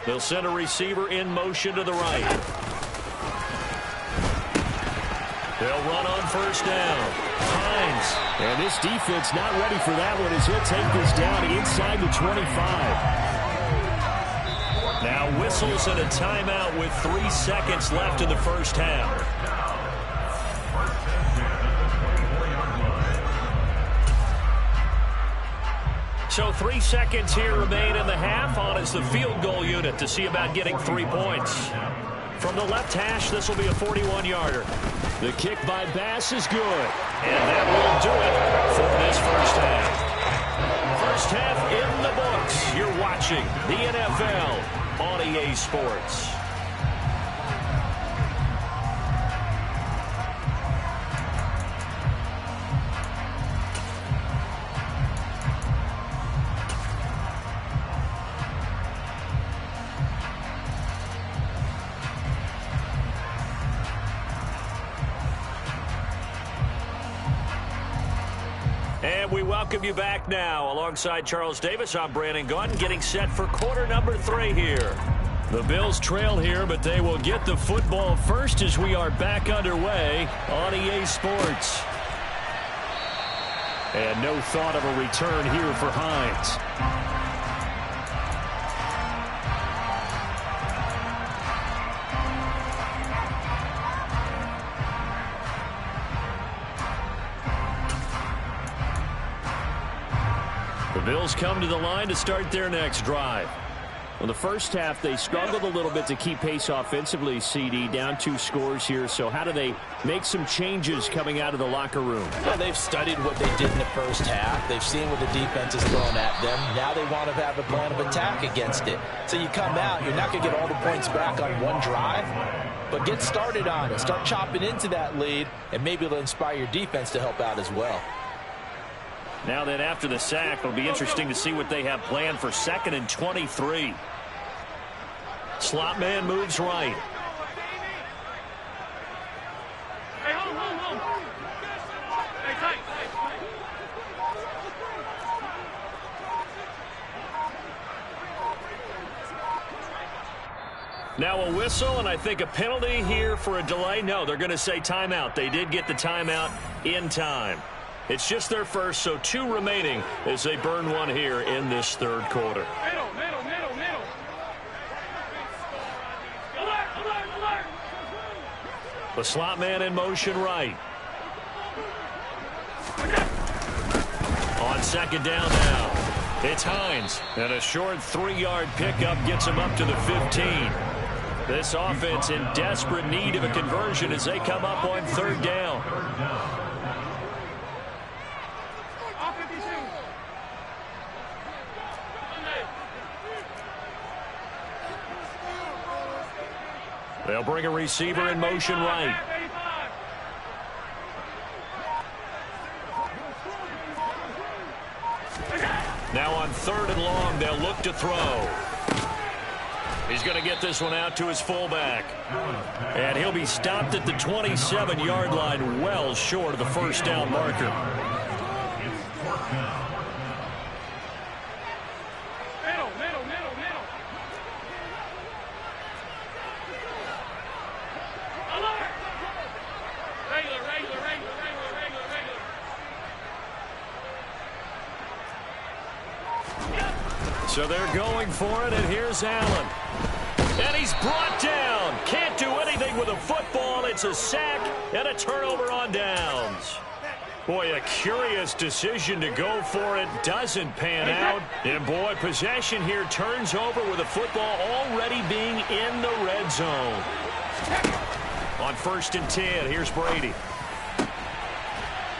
They'll send a receiver in motion to the right. They'll run on first down. Hines. And this defense not ready for that one as he'll take this down inside the 25. Now whistles and a timeout with 3 seconds left in the first half. So 3 seconds here remain in the half. On is the field goal unit to see about getting 3 points. From the left hash, this will be a 41-yarder. The kick by Bass is good. And that will do it for this first half. First half in the books. You're watching the NFL on EA Sports. And we welcome you back now. Alongside Charles Davis, I'm Brandon Gaudin, getting set for quarter number 3 here. The Bills trail here, but they will get the football first as we are back underway on EA Sports. And no thought of a return here for Hines. The Bills come to the line to start their next drive. In the first half, they struggled a little bit to keep pace offensively, CD, down 2 scores here. So how do they make some changes coming out of the locker room? Well, they've studied what they did in the first half. They've seen what the defense is throwing at them. Now they want to have a plan of attack against it. So you come out, you're not going to get all the points back on one drive, but get started on it. Start chopping into that lead, and maybe it'll inspire your defense to help out as well. Now then, after the sack, it'll be interesting to see what they have planned for 2nd and 23. Slot man moves right. Hey, hold. Hey, tight. Now a whistle, and I think a penalty here for a delay. No, they're going to say timeout. They did get the timeout in time. It's just their first, so 2 remaining as they burn one here in this 3rd quarter. Middle. Alert. The slot man in motion right. On 2nd down now, it's Hines. And a short 3-yard pickup gets him up to the 15. This offense in desperate need of a conversion as they come up on 3rd down. They'll bring a receiver in motion right. Now on 3rd and long, they'll look to throw. He's going to get this one out to his fullback. And he'll be stopped at the 27-yard line, well short of the 1st down marker. So they're going for it, and here's Allen. And he's brought down. Can't do anything with a football. It's a sack and a turnover on downs. Boy, a curious decision to go for it. Doesn't pan out. And boy, possession here turns over with the football already being in the red zone. On 1st and 10, here's Brady.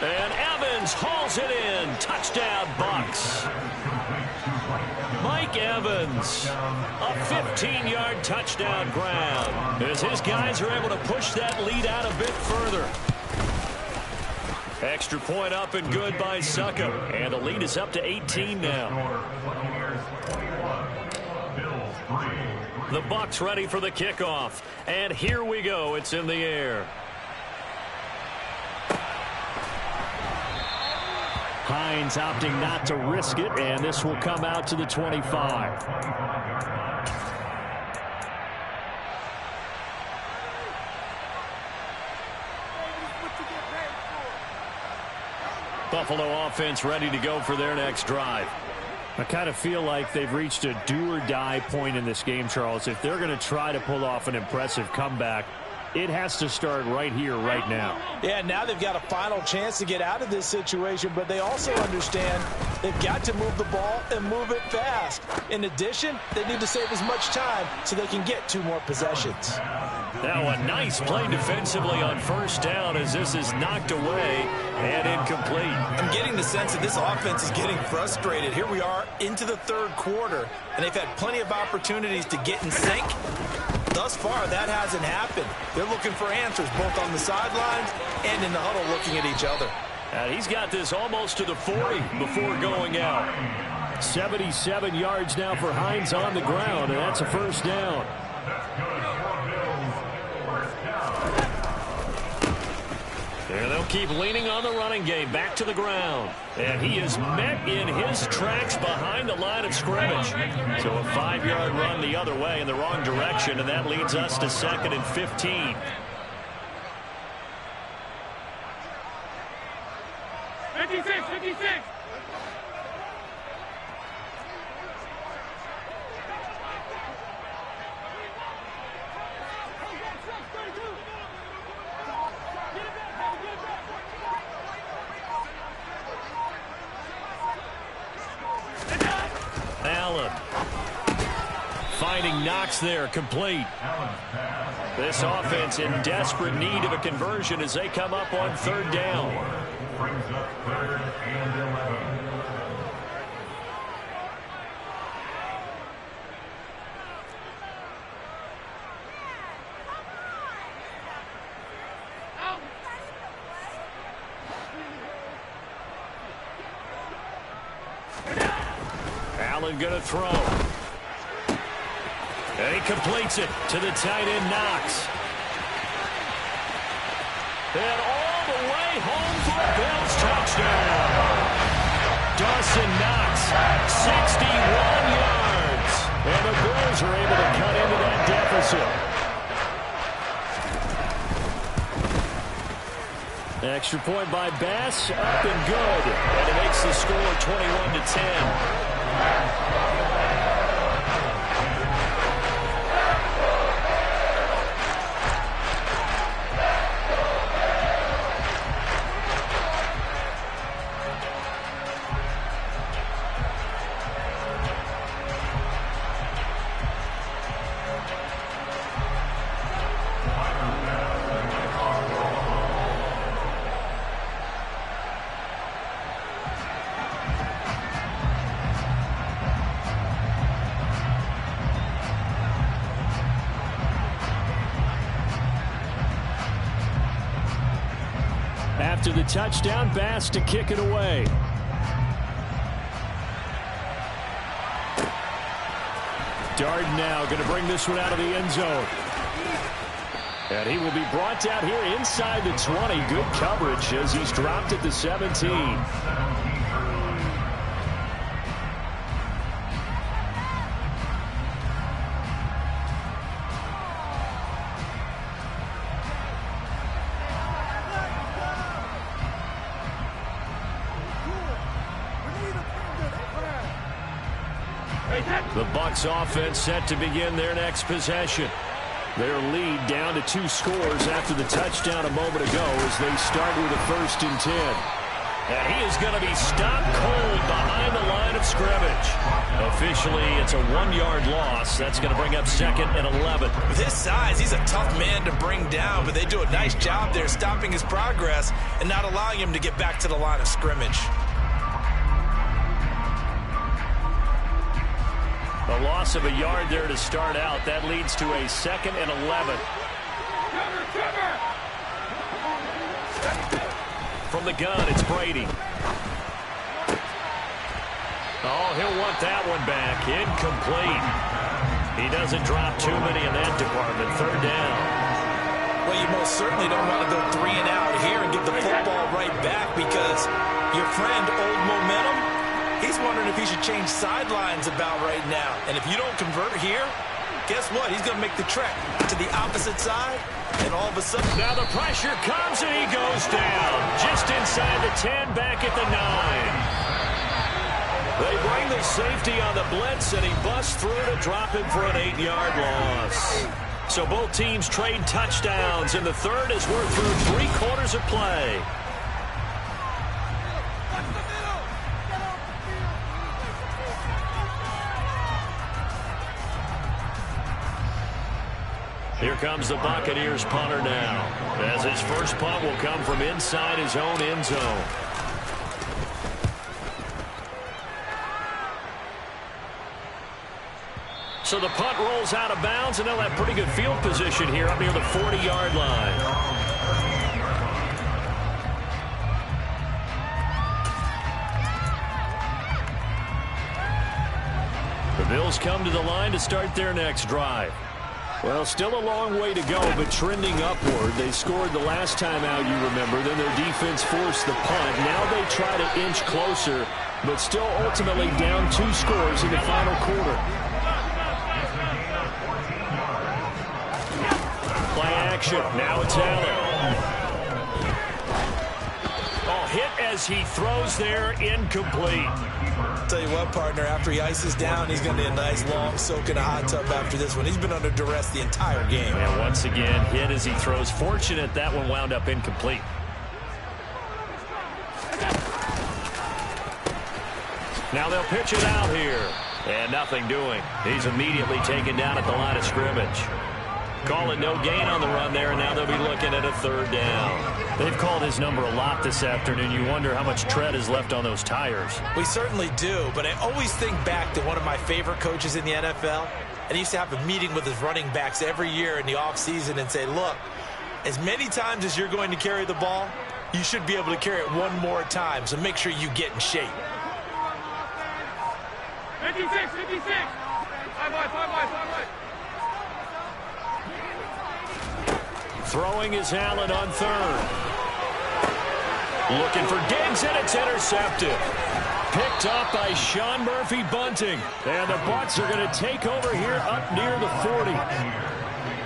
And Evans hauls it in. Touchdown, Bucks. Mike Evans, a 15-yard touchdown grab as his guys are able to push that lead out a bit further. Extra point up and good by Succop. And the lead is up to 18 now. The Bucks ready for the kickoff. And here we go. It's in the air. Hines opting not to risk it, and this will come out to the 25. Buffalo offense ready to go for their next drive. I kind of feel like they've reached a do-or-die point in this game, Charles. If they're going to try to pull off an impressive comeback, it has to start right here, right now. Yeah, now they've got a final chance to get out of this situation, but they also understand they've got to move the ball and move it fast. In addition, they need to save as much time so they can get 2 more possessions. Now a nice play defensively on 1st down as this is knocked away and incomplete. I'm getting the sense that this offense is getting frustrated. Here we are into the 3rd quarter, and they've had plenty of opportunities to get in sync. Thus far, that hasn't happened. They're looking for answers both on the sidelines and in the huddle looking at each other. And he's got this almost to the 40 before going out. 77 yards now for Hines on the ground, and that's a 1st down. And they'll keep leaning on the running game. Back to the ground. And he is met in his tracks behind the line of scrimmage. So a 5-yard run the other way in the wrong direction, and that leads us to 2nd and 15. Allen finding Knox there, complete. This offense in desperate need of a conversion as they come up on 3rd down. Brings up 3rd and 11. Allen going to throw. And he completes it to the tight end, Knox. And all the way home for a Bills touchdown. Dawson Knox, 61 yards. And the Bills are able to cut into that deficit. Extra point by Bass, up and good. And it makes the score 21-10. After the touchdown, Bass to kick it away. Dardanelle going to bring this one out of the end zone. And he will be brought down here inside the 20. Good coverage as he's dropped at the 17. The Bucs offense set to begin their next possession. Their lead down to 2 scores after the touchdown a moment ago as they start with a 1st and 10. And he is going to be stopped cold behind the line of scrimmage. Officially, it's a 1-yard loss. That's going to bring up 2nd and 11. With his size, he's a tough man to bring down, but they do a nice job there stopping his progress and not allowing him to get back to the line of scrimmage. A loss of a yard there to start out. That leads to a 2nd and 11. From the gun, it's Brady. Oh, he'll want that one back. Incomplete. He doesn't drop too many in that department. 3rd down. Well, you most certainly don't want to go 3 and out here and give the football right back because your friend, Old Momentum, he's wondering if he should change sidelines about right now. And if you don't convert here, guess what? He's going to make the trek to the opposite side, and all of a sudden... Now the pressure comes, and he goes down. Just inside the 10, back at the 9. They bring the safety on the blitz, and he busts through to drop him for an 8-yard loss. So both teams trade touchdowns, and the 3rd as we're through 3 quarters of play. Here comes the Buccaneers punter now, as his first punt will come from inside his own end zone. So the punt rolls out of bounds, and they'll have pretty good field position here up near the 40-yard line. The Bills come to the line to start their next drive. Well, still a long way to go, but trending upward. They scored the last time out, you remember. Then their defense forced the punt. Now they try to inch closer, but still ultimately down 2 scores in the final quarter. Play action. Now it's Allen. Oh, hit as he throws there, incomplete. Tell you what, partner, after he ices down, he's going to need a nice long soak in a hot tub after this one. He's been under duress the entire game. And once again, hit as he throws. Fortunate that one wound up incomplete. Now they'll pitch it out here. And nothing doing. He's immediately taken down at the line of scrimmage. Calling no gain on the run there, and now they'll be looking at a 3rd down. They've called his number a lot this afternoon. You wonder how much tread is left on those tires. We certainly do, but I always think back to one of my favorite coaches in the NFL, and he used to have a meeting with his running backs every year in the offseason and say, look, as many times as you're going to carry the ball, you should be able to carry it one more time, so make sure you get in shape. 56, 56. 5 wide. Throwing is Allen on 3rd. Looking for Diggs, and it's intercepted. Picked up by Sean Murphy Bunting. And the Bucs are going to take over here up near the 40.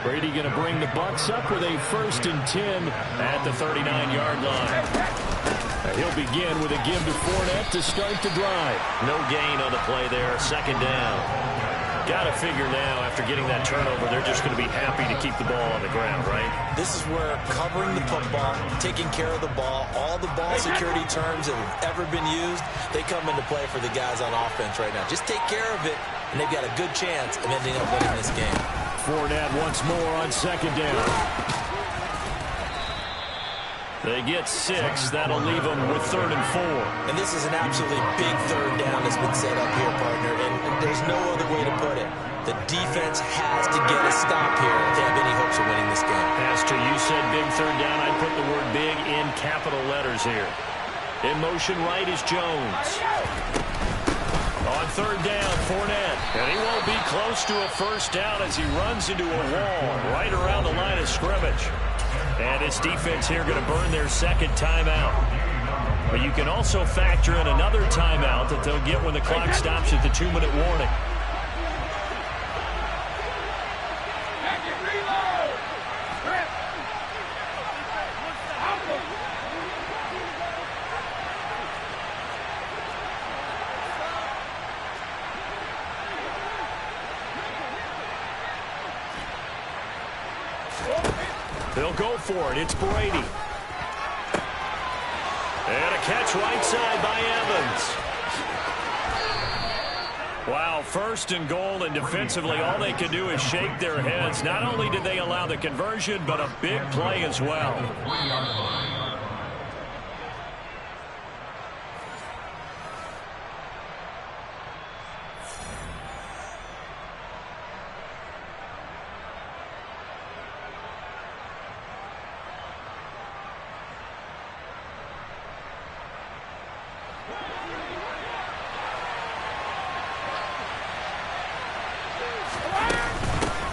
Brady going to bring the Bucs up with a 1st and 10 at the 39-yard line. He'll begin with a give to Fournette to start the drive. No gain on the play there. 2nd down. Got to figure now, after getting that turnover, they're just going to be happy to keep the ball on the ground, right? This is where covering the football, taking care of the ball, all the ball security terms that have ever been used, they come into play for the guys on offense right now. Just take care of it, and they've got a good chance of ending up winning this game. Fournette once more on 2nd down. They get 6. That'll leave them with 3rd and 4. And this is an absolutely big 3rd down that's been set up here, partner, and there's no other way to put it. The defense has to get a stop here if they have any hopes of winning this game. Pastor, you said big 3rd down. I put the word big in capital letters here. In motion right is Jones. On 3rd down, Fournette. And he won't be close to a 1st down as he runs into a wall right around the line of scrimmage. And this defense here going to burn their 2nd timeout. But you can also factor in another timeout that they'll get when the clock stops at the 2-minute warning. They'll go for it. It's Brady. And a catch right side by Evans. Wow, 1st and goal, and defensively all they can do is shake their heads. Not only did they allow the conversion, but a big play as well.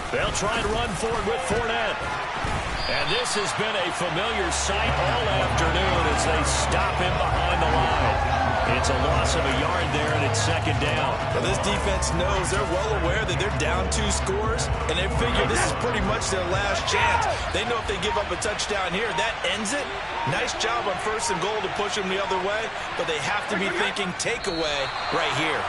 They'll try and run for it with Fournette. And this has been a familiar sight all afternoon as they stop him behind the line. It's a loss of a yard there, and it's 2nd down. Well, this defense knows, they're well aware that they're down 2 scores, and they figure this is pretty much their last chance. They know if they give up a touchdown here, that ends it. Nice job on 1st and goal to push them the other way, but they have to be thinking takeaway right here.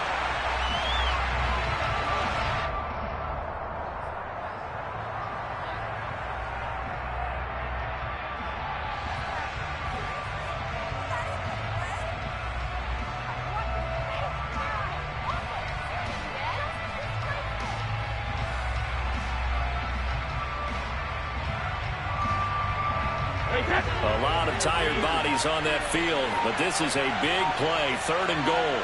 A lot of tired bodies on that field, but this is a big play, 3rd and goal.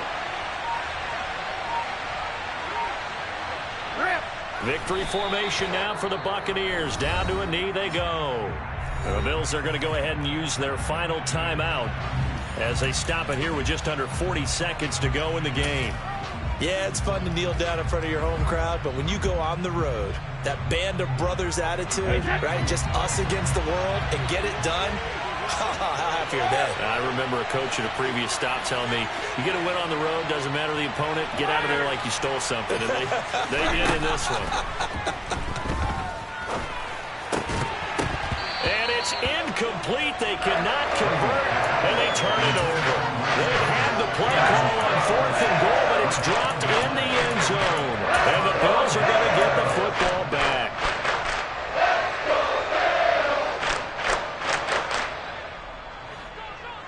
Victory formation now for the Buccaneers. Down to a knee they go. The Bills are going to go ahead and use their final timeout as they stop it here with just under 40 seconds to go in the game. Yeah, it's fun to kneel down in front of your home crowd, but when you go on the road, that band of brothers attitude, right, just us against the world, and get it done, how happy are they? I remember a coach at a previous stop telling me, you get a win on the road, doesn't matter the opponent, get out of there like you stole something, and they did in this one. And it's incomplete. They cannot convert, and they turn it over. They've had the play call on 4th and goal, but it's dropped in the end zone. And the Bills are going to get the football back.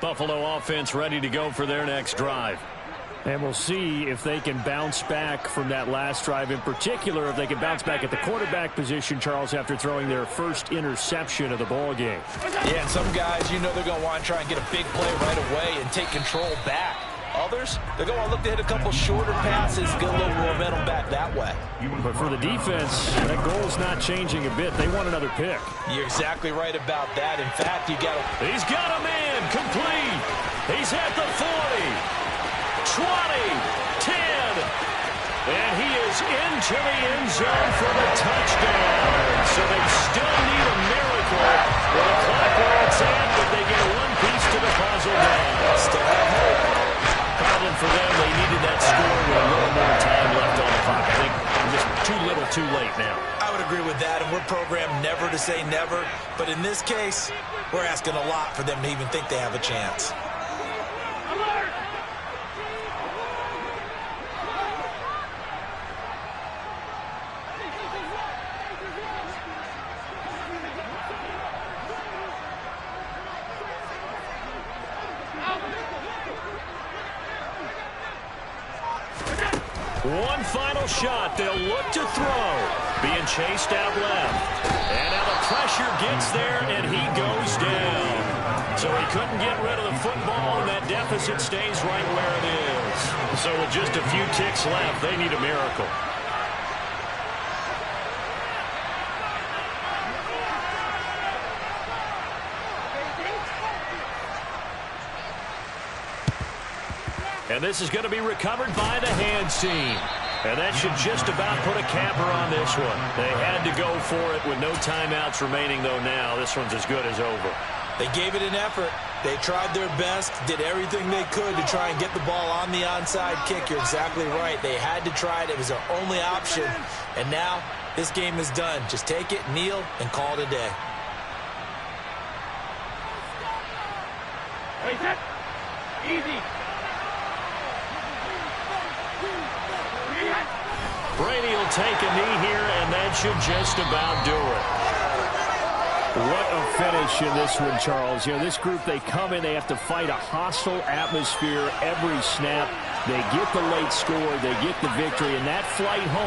Buffalo offense ready to go for their next drive. And we'll see if they can bounce back from that last drive, in particular if they can bounce back at the quarterback position, Charles, after throwing their first interception of the ball game. Yeah, and some guys, you know they're going to want to try and get a big play right away and take control back. Others, they're going to want to look to hit a couple shorter passes, get a little momentum back that way. But for the defense, that goal's not changing a bit. They want another pick. You're exactly right about that. In fact, you got to... He's got a man complete. He's at the 40. 20, 10, and he is into the end zone for the touchdown. So they still need a miracle with the clock where it's at, but they get one piece to the puzzle now. Still have hope. Problem for them, they needed that score with a little more time left on the clock. I think just too little, too late now. I would agree with that, and we're programmed never to say never. But in this case, we're asking a lot for them to even think they have a chance. One final shot. They'll look to throw. Being chased out left. And now the pressure gets there, and he goes down. So he couldn't get rid of the football, and that deficit stays right where it is. So with just a few ticks left, they need a miracle. And this is going to be recovered by the hands team. And that should just about put a capper on this one. They had to go for it with no timeouts remaining, though now. This one's as good as over. They gave it an effort. They tried their best, did everything they could to try and get the ball on the onside kick. You're exactly right. They had to try it. It was their only option. And now this game is done. Just take it, kneel, and call it a day. Wait, set. Easy. Brady will take a knee here, and that should just about do it. What a finish in this one, Charles. You know, this group, they come in, they have to fight a hostile atmosphere every snap. They get the late score, they get the victory, and that flight home